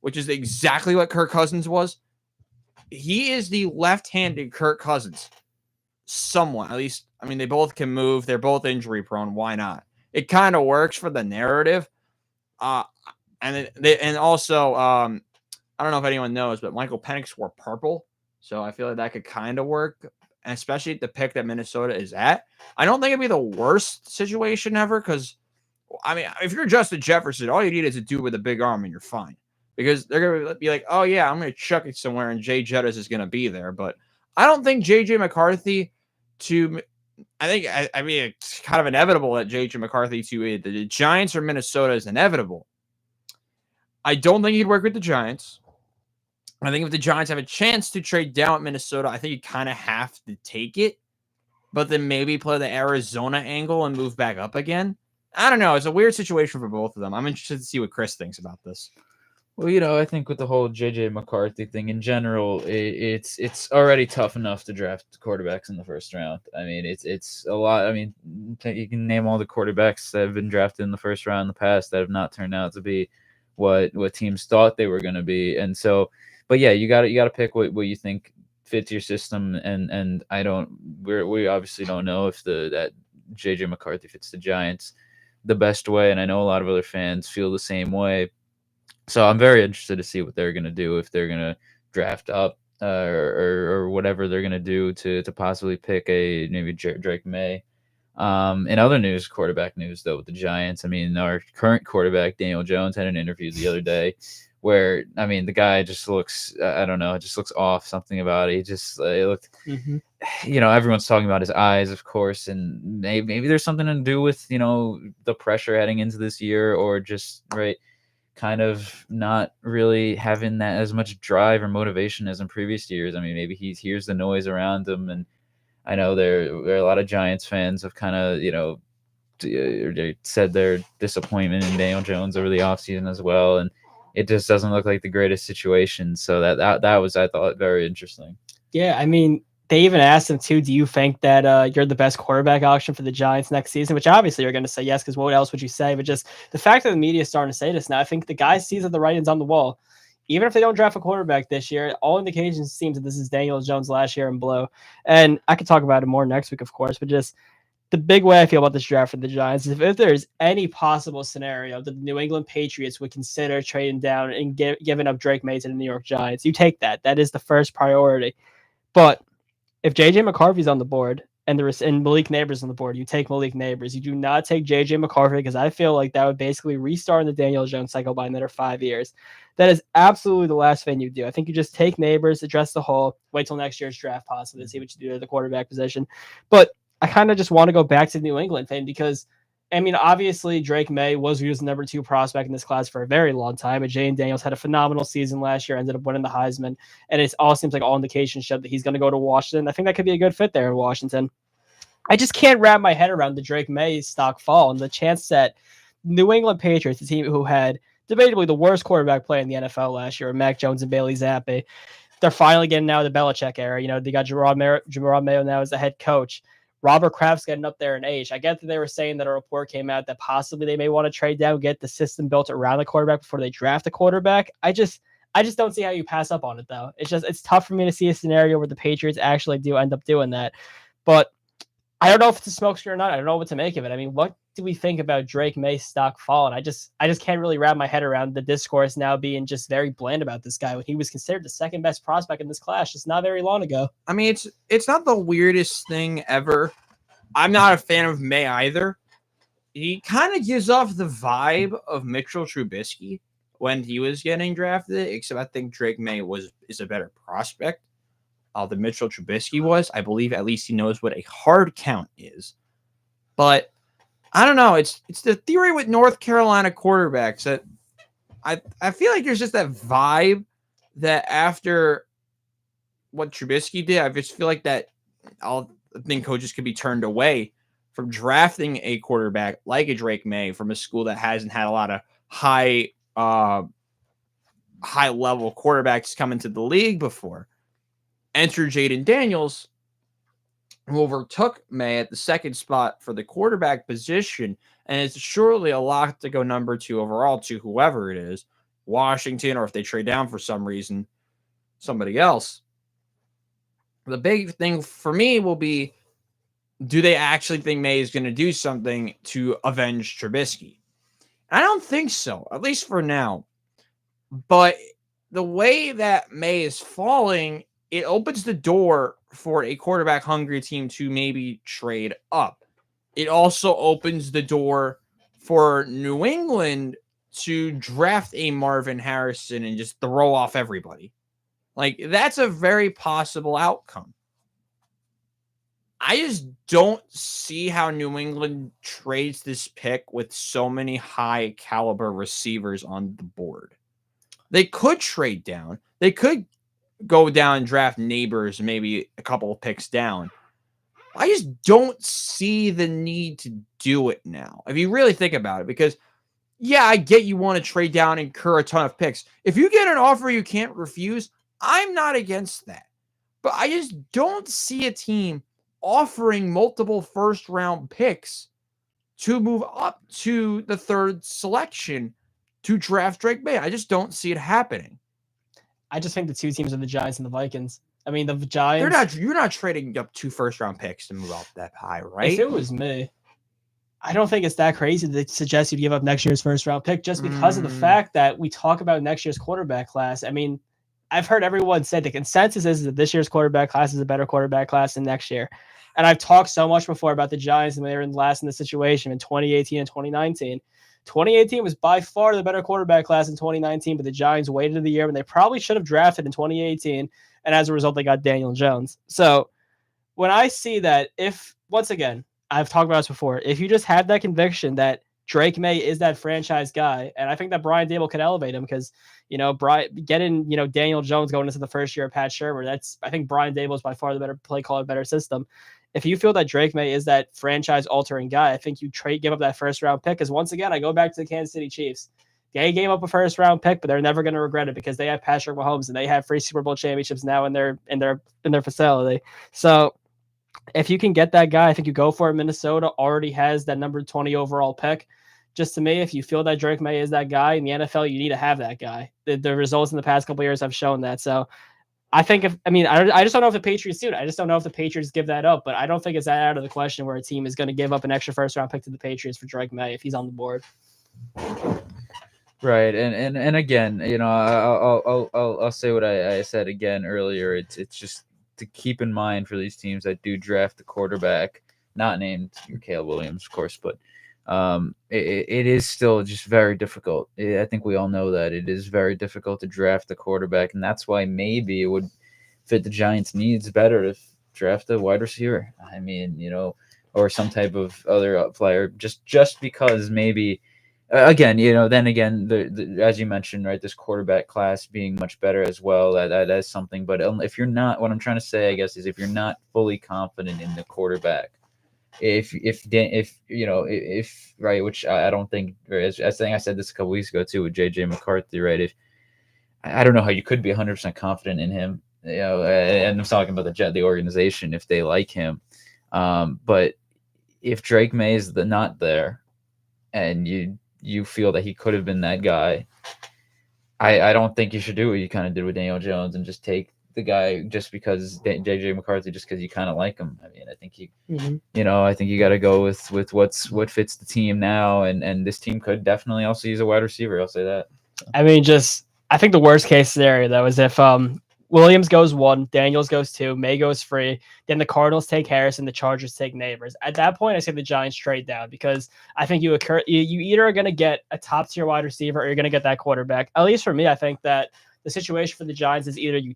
which is exactly what Kirk Cousins was. He is the left-handed Kirk Cousins. Somewhat, at least. I mean, they both can move. They're both injury prone. Why not? It kind of works for the narrative. And also, I don't know if anyone knows, but Michael Penix wore purple, so I feel like that could kind of work. And especially the pick that Minnesota is at. I don't think it'd be the worst situation ever because, I mean, if you're Justin Jefferson, all you need is a dude with a big arm and you're fine. Because they're going to be like, oh, yeah, I'm going to chuck it somewhere and Jay Jettis is going to be there. But I don't think JJ McCarthy I mean, it's kind of inevitable that JJ McCarthy to the Giants or Minnesota is inevitable. I don't think he'd work with the Giants. I think if the Giants have a chance to trade down with Minnesota, I think you kind of have to take it, but then maybe play the Arizona angle and move back up again. I don't know. It's a weird situation for both of them. I'm interested to see what Chris thinks about this. Well, I think with the whole JJ McCarthy thing in general, it's already tough enough to draft quarterbacks in the first round. I mean, it's a lot. I mean, you can name all the quarterbacks that have been drafted in the first round in the past that have not turned out to be what teams thought they were going to be, and so. But yeah, you got to pick what you think fits your system, and we obviously don't know if that JJ McCarthy fits the Giants the best way, and I know a lot of other fans feel the same way. So I'm very interested to see what they're going to do, if they're going to draft up or whatever they're going to do to possibly pick a maybe Drake May. In other news, quarterback news though, with the Giants, I mean, our current quarterback Daniel Jones had an interview the other day where, I mean, the guy just looks, I don't know, it just looks off. Something about it. He just it looked, everyone's talking about his eyes, of course, and maybe there's something to do with the pressure heading into this year, or just kind of not really having that as much drive or motivation as in previous years. I mean, maybe he hears the noise around him, and I know there are a lot of Giants fans have kind of, they said their disappointment in Daniel Jones over the offseason as well, and it just doesn't look like the greatest situation. So that was, I thought, very interesting. Yeah, I mean, they even asked him too, do you think that you're the best quarterback option for the Giants next season? Which obviously you're going to say yes, because what else would you say? But just the fact that the media is starting to say this now, I think the guy sees that the writing's on the wall. Even if they don't draft a quarterback this year, all indications seem that this is Daniel Jones' last year in blue. And I could talk about it more next week, of course, but just the big way I feel about this draft for the Giants is if there's any possible scenario that the New England Patriots would consider trading down and giving up Drake May to the New York Giants, you take that. That is the first priority. But if JJ McCarthy's on the board and Malik Neighbors on the board, you take Malik Neighbors. You do not take JJ McCarthy, because I feel like that would basically restart the Daniel Jones cycle by another 5 years. That is absolutely the last thing you do. I think you just take Neighbors, address the hole, wait till next year's draft possibly to see what you do at the quarterback position. But I kind of just want to go back to the New England thing, because I mean, obviously Drake May was viewed as the number 2 prospect in this class for a very long time. And Jane Daniels had a phenomenal season last year, ended up winning the Heisman. And it all seems like all indications show that he's going to go to Washington. I think that could be a good fit there in Washington. I just can't wrap my head around the Drake May stock fall and the chance that New England Patriots, the team who had debatably the worst quarterback play in the NFL last year, Mac Jones and Bailey Zappi, they're finally getting out of the Belichick era. They got Jerome Mayo now as the head coach. Robert Kraft's getting up there in age. I get that they were saying that a report came out that possibly they may want to trade down, get the system built around the quarterback before they draft a quarterback. I just don't see how you pass up on it, though. It's tough for me to see a scenario where the Patriots actually do end up doing that. But I don't know if it's a smokescreen or not. I don't know what to make of it. I mean, what do we think about Drake May's stock falling? I just can't really wrap my head around the discourse now being just very bland about this guy when he was considered the second best prospect in this class just not very long ago. I mean, it's not the weirdest thing ever. I'm not a fan of May either. He kind of gives off the vibe of Mitchell Trubisky when he was getting drafted, except I think Drake May is a better prospect than Mitchell Trubisky was. I believe at least he knows what a hard count is. But I don't know. It's the theory with North Carolina quarterbacks that I feel like there's just that vibe that after what Trubisky did, I just feel like that I think coaches could be turned away from drafting a quarterback like a Drake May from a school that hasn't had a lot of high level quarterbacks come into the league before. Enter Jaden Daniels, who overtook May at the second spot for the quarterback position, and it's surely a lock to go number 2 overall to whoever it is, Washington, or if they trade down for some reason, somebody else. The big thing for me will be, do they actually think May is going to do something to avenge Trubisky? I don't think so, at least for now. But the way that May is falling, it opens the door for a quarterback-hungry team to maybe trade up. It also opens the door for New England to draft a Marvin Harrison and just throw off everybody. Like, that's a very possible outcome. I just don't see how New England trades this pick with so many high-caliber receivers on the board. They could trade down. They could go down and draft Neighbors, maybe a couple of picks down. I just don't see the need to do it now, if you really think about it, because, yeah, I get you want to trade down and incur a ton of picks. If you get an offer you can't refuse, I'm not against that. But I just don't see a team offering multiple first-round picks to move up to the 3rd selection to draft Drake May. I just don't see it happening. I just think the two teams are the Giants and the Vikings. I mean, the They're Giants. not. You're not trading up 2 first-round picks to move up that high, right? If it was me, I don't think it's that crazy to suggest you give up next year's first round pick just because of the fact that we talk about next year's quarterback class. I mean, I've heard everyone say the consensus is that this year's quarterback class is a better quarterback class than next year. And I've talked so much before about the Giants and they were last in the situation in 2018 and 2019. 2018 was by far the better quarterback class in 2019, but the Giants waited the year when they probably should have drafted in 2018. And as a result, they got Daniel Jones. So when I see that, if once again, I've talked about this before, if you just have that conviction that Drake May is that franchise guy, and I think that Brian Dable could elevate him because, getting, Daniel Jones going into the first year of Pat Shurmur, I think Brian Dable is by far the better play caller, better system. If you feel that Drake May is that franchise altering guy, I think you give up that first round pick. Because once again, I go back to the Kansas City Chiefs. They gave up a first round pick, but they're never going to regret it because they have Patrick Mahomes and they have 3 Super Bowl championships now in their facility. So if you can get that guy, I think you go for it. Minnesota already has that number 20 overall pick. Just to me, if you feel that Drake May is that guy in the NFL, you need to have that guy. The results in the past couple of years have shown that. So I think I just don't know if the Patriots do it. I just don't know if the Patriots give that up, but I don't think it's that out of the question where a team is going to give up an extra first round pick to the Patriots for Drake May if he's on the board. Right, and again, I'll say what I said again earlier. It's just to keep in mind for these teams that do draft the quarterback, not named Caleb Williams, of course, but it is still just very difficult. I think we all know that it is very difficult to draft the quarterback, and that's why maybe it would fit the Giants' needs better to draft a wide receiver. I mean, or some type of other player, just because maybe. Again, then again, as you mentioned, right, this quarterback class being much better as well, that is something. But if you're not, what I'm trying to say, I guess, is if you're not fully confident in the quarterback, if right, which I don't think, as I think I said this a couple weeks ago too with JJ McCarthy, right? If I don't know how you could be 100% confident in him, and I'm talking about the organization if they like him, but if Drake May is not there, and you feel that he could have been that guy, I don't think you should do what you kind of did with Daniel Jones and just take the guy just because JJ McCarthy, just because you kind of like him. I mean, I think I think you got to go with what fits the team now, and this team could definitely also use a wide receiver. I'll say that. I mean, I think the worst case scenario though is if Williams goes 1, Daniels goes 2, May goes free. Then the Cardinals take Harris and the Chargers take Neighbors. At that point, I say the Giants trade down because I think you either are going to get a top tier wide receiver or you're going to get that quarterback. At least for me, I think that the situation for the Giants is either you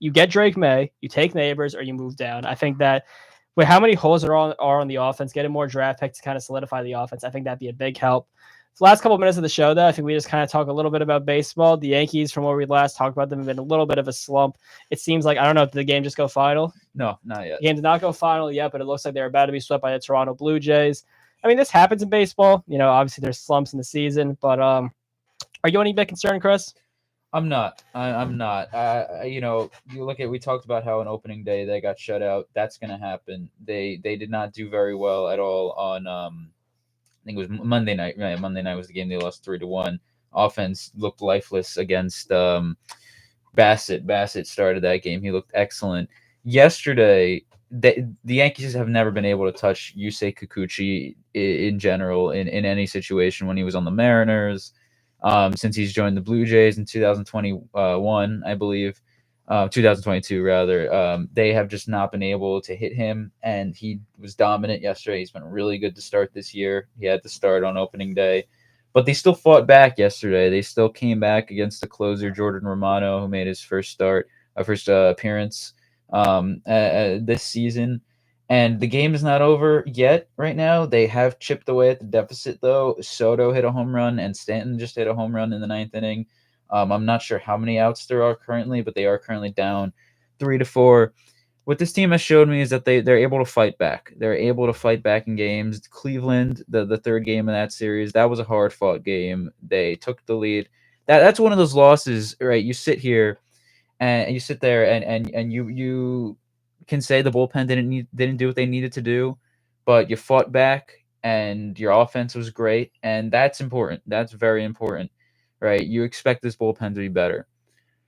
get Drake May, you take Neighbors, or you move down. I think that with how many holes are on the offense, getting more draft picks to kind of solidify the offense, I think that'd be a big help. The last couple of minutes of the show, though, I think we just kind of talk a little bit about baseball. The Yankees, from where we last talked about them, have been a little bit of a slump. It seems like, I don't know, did the game just go final? No, not yet. The game did not go final yet, but it looks like they're about to be swept by the Toronto Blue Jays. I mean, this happens in baseball. Obviously there's slumps in the season, but are you any bit concerned, Chris? I'm not. I'm not. We talked about how on opening day they got shut out. That's going to happen. They did not do very well at all on I think it was Monday night. Right, Monday night was the game they lost 3-1. Offense looked lifeless against Bassett. Bassett started that game. He looked excellent. Yesterday, the Yankees have never been able to touch Yusei Kikuchi in general in any situation when he was on the Mariners. Since he's joined the Blue Jays in 2021, I believe. 2022 rather, they have just not been able to hit him, and he was dominant yesterday. He's been really good to start this year. He had to start on opening day, but they still fought back yesterday. They still came back against the closer Jordan Romano, who made his first appearance this season. And the game is not over yet. Right now, they have chipped away at the deficit, though. Soto hit a home run, and Stanton just hit a home run in the 9th inning. I'm not sure how many outs there are currently, but they are currently down 3-4. What this team has showed me is that they're able to fight back. They're able to fight back in games. Cleveland, the third game of that series, that was a hard-fought game. They took the lead. That's one of those losses, right? You sit here and you sit there and you can say the bullpen didn't do what they needed to do, but you fought back and your offense was great, and that's important. That's very important. Right, you expect this bullpen to be better.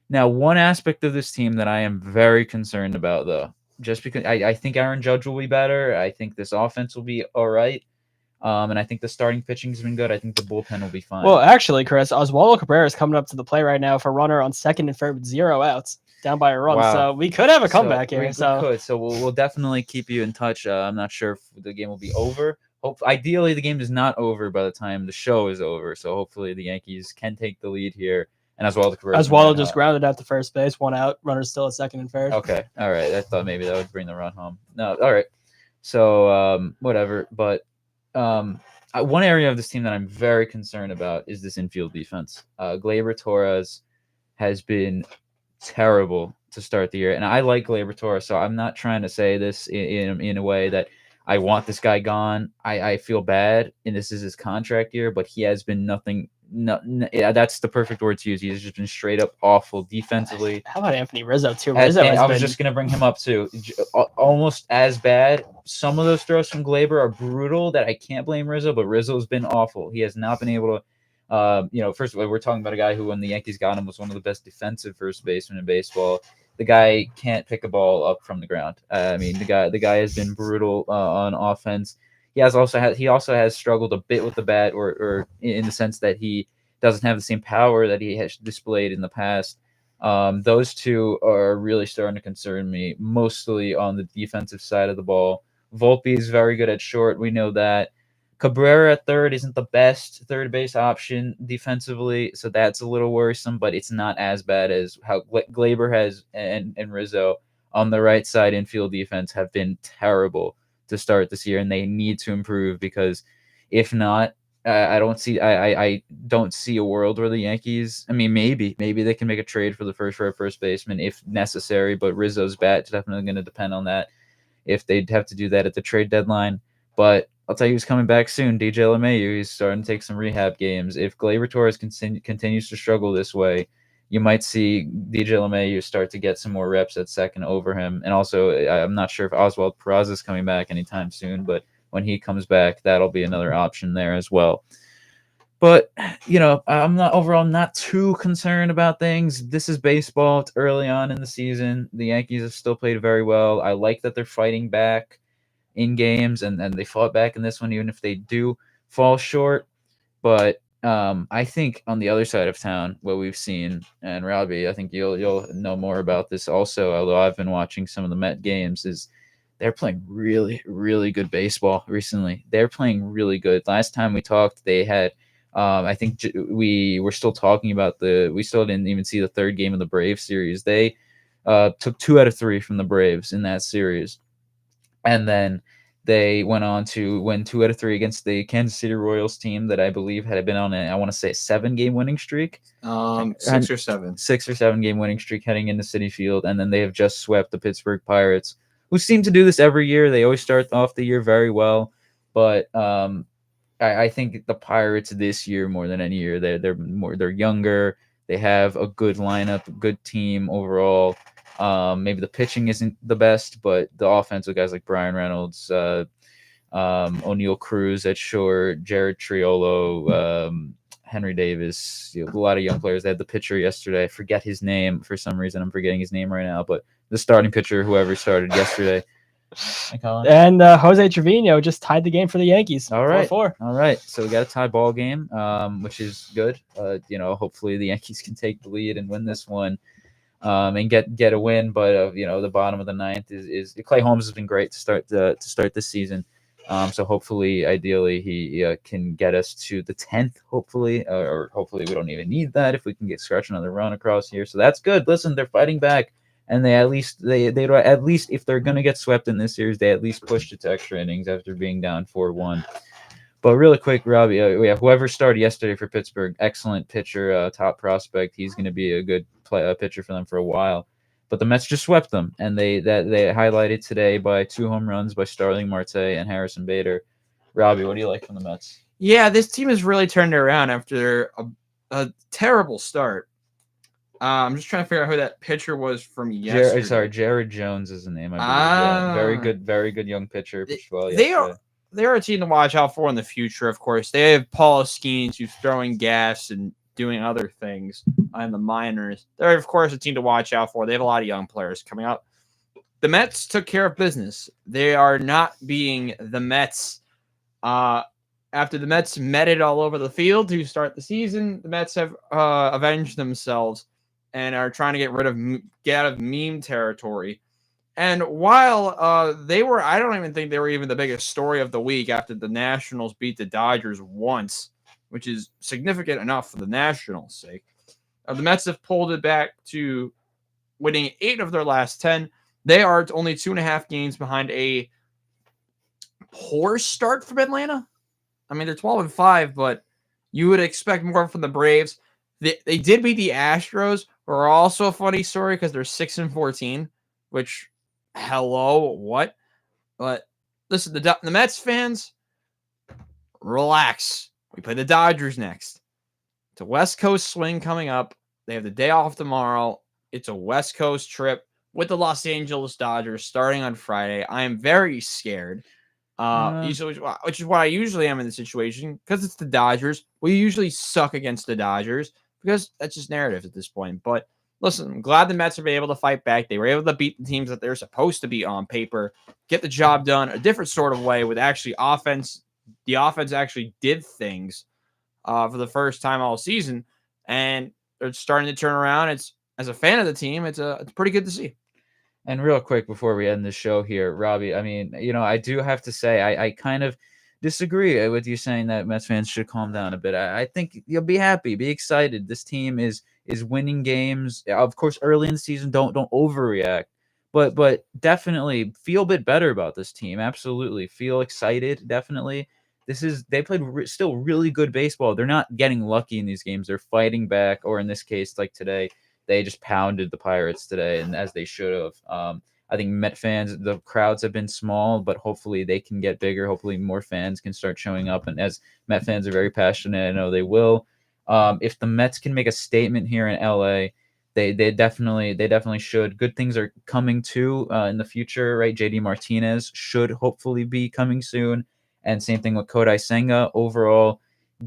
Now, one aspect of this team that I am very concerned about, though, just because I think Aaron Judge will be better. I think this offense will be all right. And I think the starting pitching's been good. I think the bullpen will be fine. Well, actually, Chris, Oswaldo Cabrera is coming up to the plate right now for runner on second and third with 0 outs, down by a run. Wow. So we could have a comeback we here. So could. So we'll definitely keep you in touch. I'm not sure if the game will be over. Ideally, the game is not over by the time the show is over. So hopefully the Yankees can take the lead here. And Oswaldo Cabrera. Oswaldo just grounded out to first base, 1 out. Runner's still at second and third. Okay. All right. I thought maybe that would bring the run home. No. All right. So whatever. But one area of this team that I'm very concerned about is this infield defense. Gleyber Torres has been terrible to start the year, and I like Gleyber Torres, so I'm not trying to say this in a way that I want this guy gone. I feel bad, and this is his contract year, but he has been nothing. Yeah, that's the perfect word to use. He's just been straight up awful defensively. How about Anthony Rizzo too? I was just gonna bring him up too. Almost as bad. Some of those throws from Gleyber are brutal. That I can't blame Rizzo, but Rizzo's been awful. He has not been able to. First of all, we're talking about a guy who, when the Yankees got him, was one of the best defensive first basemen in baseball. The guy can't pick a ball up from the ground. The guy has been brutal on offense. He also has struggled a bit with the bat, or in the sense that he doesn't have the same power that he has displayed in the past. Those two are really starting to concern me, mostly on the defensive side of the ball. Volpe is very good at short. We know that. Cabrera at third isn't the best third base option defensively, so that's a little worrisome, but it's not as bad as how Gleyber has and Rizzo on the right side. Infield defense have been terrible to start this year, and they need to improve, because if not, I don't see a world where the Yankees. Maybe they can make a trade for the first baseman if necessary, but Rizzo's bat's definitely going to depend on that if they'd have to do that at the trade deadline. But I'll tell you who's coming back soon. DJ LeMahieu. He's starting to take some rehab games. If Gleyber Torres continues to struggle this way, you might see DJ LeMahieu start to get some more reps at second over him. And also, I'm not sure if Oswald Peraza is coming back anytime soon, but when he comes back, that'll be another option there as well. But, I'm not too concerned about things. This is baseball. It's early on in the season. The Yankees have still played very well. I like that they're fighting back in games, and they fought back in this one, even if they do fall short. But I think on the other side of town, what we've seen, and Robbie, I think you'll know more about this also, although I've been watching some of the Met games, is they're playing really, really good baseball recently. They're playing really good. Last time we talked, they had I think we were still talking about we still didn't even see the third game of the Braves series. They took 2 out of 3 from the Braves in that series. And then they went on to win 2 out of 3 against the Kansas City Royals team that I believe had been on a 7-game winning streak. 6 or 7. 6 or 7 game winning streak heading into Citi Field. And then they have just swept the Pittsburgh Pirates, who seem to do this every year. They always start off the year very well. But I think the Pirates this year, more than any year, they're younger. They have a good lineup, a good team overall. Maybe the pitching isn't the best, but the offense with guys like Brian Reynolds, O'Neal Cruz at short, Jared Triolo, Henry Davis, a lot of young players. They had the pitcher yesterday. I forget his name for some reason. I'm forgetting his name right now, but the starting pitcher, whoever started yesterday. Hey, Colin. And Jose Trevino just tied the game for the Yankees. All right. 4-4. All right. So we got a tie ball game, which is good. Hopefully the Yankees can take the lead and win this one. And get a win, but the bottom of the ninth is Clay Holmes has been great to start this season. So hopefully, ideally, he can get us to the 10th. Hopefully, or hopefully we don't even need that if we can scratch another run across here. So that's good. Listen, they're fighting back, and they at least if they're gonna get swept in this series, they at least pushed it to extra innings after being down 4-1. But really quick, Robbie, whoever started yesterday for Pittsburgh, excellent pitcher, top prospect. He's going to be a good pitcher for them for a while. But the Mets just swept them, and they highlighted today by 2 home runs by Starling Marte and Harrison Bader. Robbie, what do you like from the Mets? Yeah, this team has really turned it around after a terrible start. I'm just trying to figure out who that pitcher was from yesterday. Jared Jones is the name, I believe. Yeah, very good young pitcher. They're a team to watch out for in the future, of course. They have Paul Skeens, who's throwing gas and doing other things in the minors. They're, of course, a team to watch out for. They have a lot of young players coming up. The Mets took care of business. They are not being the Mets. After the Mets met it all over the field to start the season, the Mets have avenged themselves and are trying to get out of meme territory. And while they were, I don't even think they were even the biggest story of the week after the Nationals beat the Dodgers once, which is significant enough for the Nationals' sake. The Mets have pulled it back to winning 8 of their last 10. They are only 2.5 games behind a poor start from Atlanta. I mean, they're 12-5, but you would expect more from the Braves. They did beat the Astros, who are also a funny story because they're 6-14, which, hello, what? But listen, the Mets fans, relax. We play the Dodgers next. It's a West Coast swing coming up. They have the day off tomorrow. It's a West Coast trip with the Los Angeles Dodgers starting on Friday. I am very scared. Which is why I usually am in the situation, because it's the Dodgers. We usually suck against the Dodgers because that's just narrative at this point. But listen, I'm glad the Mets have been able to fight back. They were able to beat the teams that they're supposed to beat on paper, get the job done a different sort of way with actually offense. The offense actually did things for the first time all season, and they're starting to turn around. It's, as a fan of the team, it's pretty good to see. And real quick before we end the show here, Robbie, I mean, I do have to say I kind of disagree with you saying that Mets fans should calm down a bit. I think you'll be happy, be excited. This team is winning games. Of course, early in the season, don't overreact, but definitely feel a bit better about this team. Absolutely, feel excited. Definitely, they played still really good baseball. They're not getting lucky in these games. They're fighting back, or in this case, like today, they just pounded the Pirates today, and as they should have. I think Met fans, the crowds have been small, but hopefully they can get bigger. Hopefully more fans can start showing up. And as Met fans are very passionate, I know they will. If the Mets can make a statement here in LA, they definitely should. Good things are coming too in the future, right? JD Martinez should hopefully be coming soon. And same thing with Kodai Senga. Overall,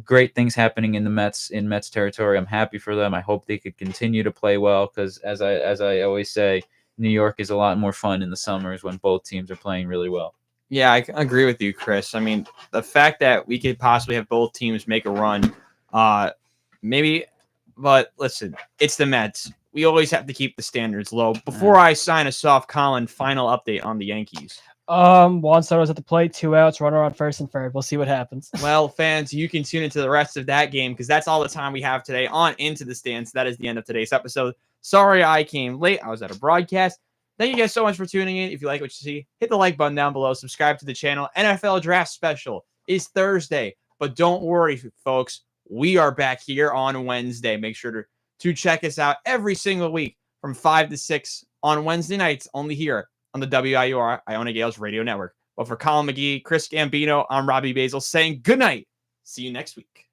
great things happening in Mets territory. I'm happy for them. I hope they could continue to play well because as I always say, New York is a lot more fun in the summers when both teams are playing really well. Yeah, I agree with you, Chris. I mean, the fact that we could possibly have both teams make a run, maybe, but listen, it's the Mets. We always have to keep the standards low. Before I sign us off, Colin, final update on the Yankees. Juan Soto's at the plate, 2 outs, runner on first and third. We'll see what happens. Well, fans, you can tune into the rest of that game because that's all the time we have today on Into the Stands. That is the end of today's episode. Sorry I came late. I was at a broadcast. Thank you guys so much for tuning in. If you like what you see, hit the like button down below. Subscribe to the channel. NFL Draft Special is Thursday. But don't worry, folks. We are back here on Wednesday. Make sure to check us out every single week from 5 to 6 on Wednesday nights, only here on the WIUR Iona Gales Radio Network. But for Colin McGee, Chris Gambino, I'm Robbie Basil saying good night. See you next week.